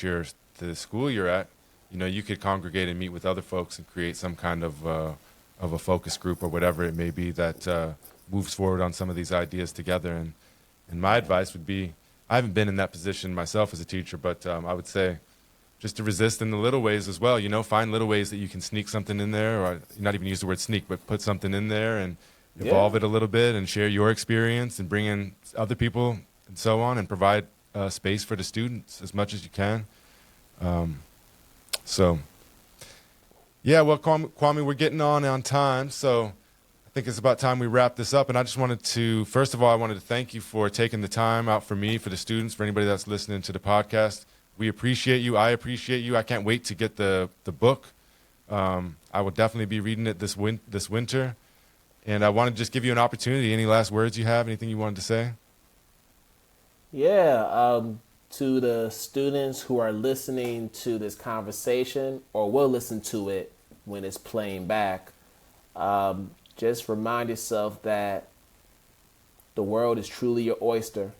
the school you're at, you could congregate and meet with other folks and create some kind of a focus group or whatever it may be that moves forward on some of these ideas together. And my advice would be, I haven't been in that position myself as a teacher, but I would say just to resist in the little ways as well. Find little ways that you can sneak something in there, or not even use the word sneak, but put something in there and evolve it a little bit and share your experience and bring in other people and so on, and provide space for the students as much as you can. So, yeah, well, Kwame, we're getting on time, so I think it's about time we wrap this up. And I just wanted to, first of all, I wanted to thank you for taking the time out for me, for the students, for anybody that's listening to the podcast. We appreciate you. I appreciate you. I can't wait to get the book. I will definitely be reading it this winter. And I want to just give you an opportunity. Any last words you have? Anything you wanted to say? Yeah, to the students who are listening to this conversation or will listen to it when it's playing back, just remind yourself that the world is truly your oyster.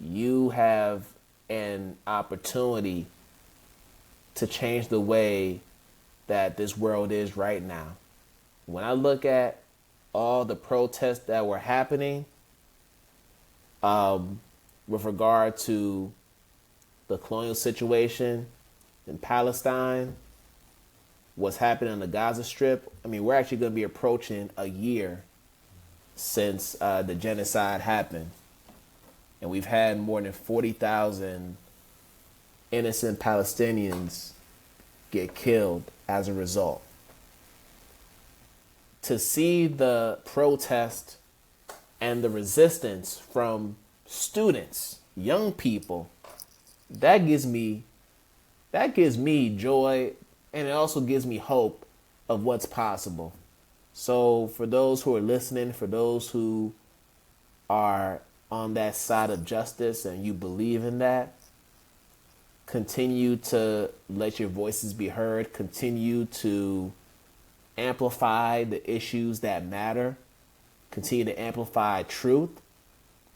You have an opportunity to change the way that this world is right now. When I look at all the protests that were happening with regard to the colonial situation in Palestine, what's happening on the Gaza Strip, we're actually going to be approaching a year since the genocide happened. And we've had more than 40,000 innocent Palestinians get killed as a result. To see the protest and the resistance from students, young people, that gives me joy, and it also gives me hope of what's possible. So for those who are listening, for those who are on that side of justice and you believe in that, continue to let your voices be heard, continue to amplify the issues that matter, continue to amplify truth,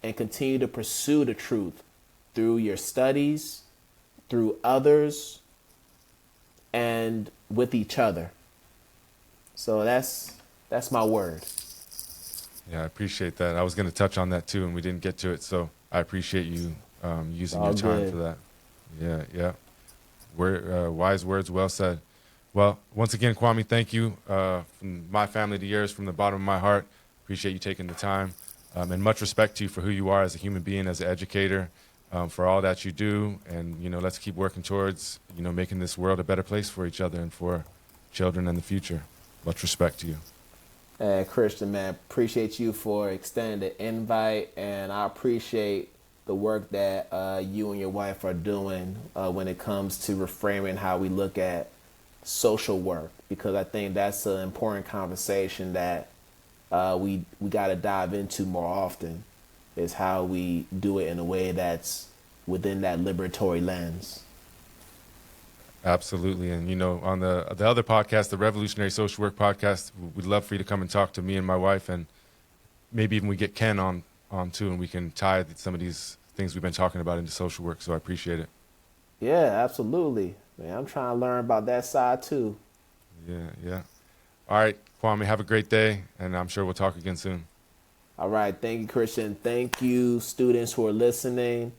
and continue to pursue the truth through your studies, through others, and with each other. So that's my word. Yeah, I appreciate that. I was going to touch on that too, and we didn't get to it. So I appreciate you using your time for that. Yeah. Wise words, well said. Well, once again, Kwame, thank you from my family to yours, from the bottom of my heart. Appreciate you taking the time, and much respect to you for who you are as a human being, as an educator, for all that you do. And, let's keep working towards, making this world a better place for each other and for children in the future. Much respect to you. Christian, man, appreciate you for extending the invite, and I appreciate the work that you and your wife are doing when it comes to reframing how we look at social work, because I think that's an important conversation that we got to dive into more often, is how we do it in a way that's within that liberatory lens. Absolutely. And, on the other podcast, the Revolutionary Social Work podcast, we'd love for you to come and talk to me and my wife, and maybe even we get Ken on too, and we can tie some of these things we've been talking about into social work. So I appreciate it. Yeah, absolutely. Man, I'm trying to learn about that side too. Yeah. All right, Kwame, have a great day, and I'm sure we'll talk again soon. All right. Thank you, Christian. Thank you, students who are listening.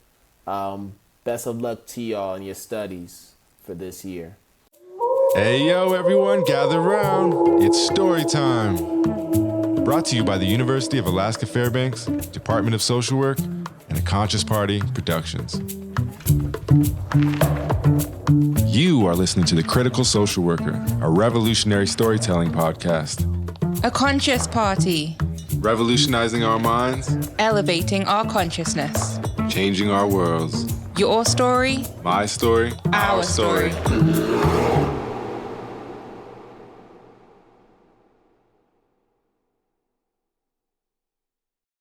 Best of luck to y'all in your studies for this year. Hey, yo, everyone, gather around. It's story time. Brought to you by the University of Alaska Fairbanks, Department of Social Work, and a Conscious Party Productions. You are listening to The Critical Social Worker, a revolutionary storytelling podcast. A conscious party. Revolutionizing our minds. Elevating our consciousness. Changing our worlds. Your story. My story. Our story.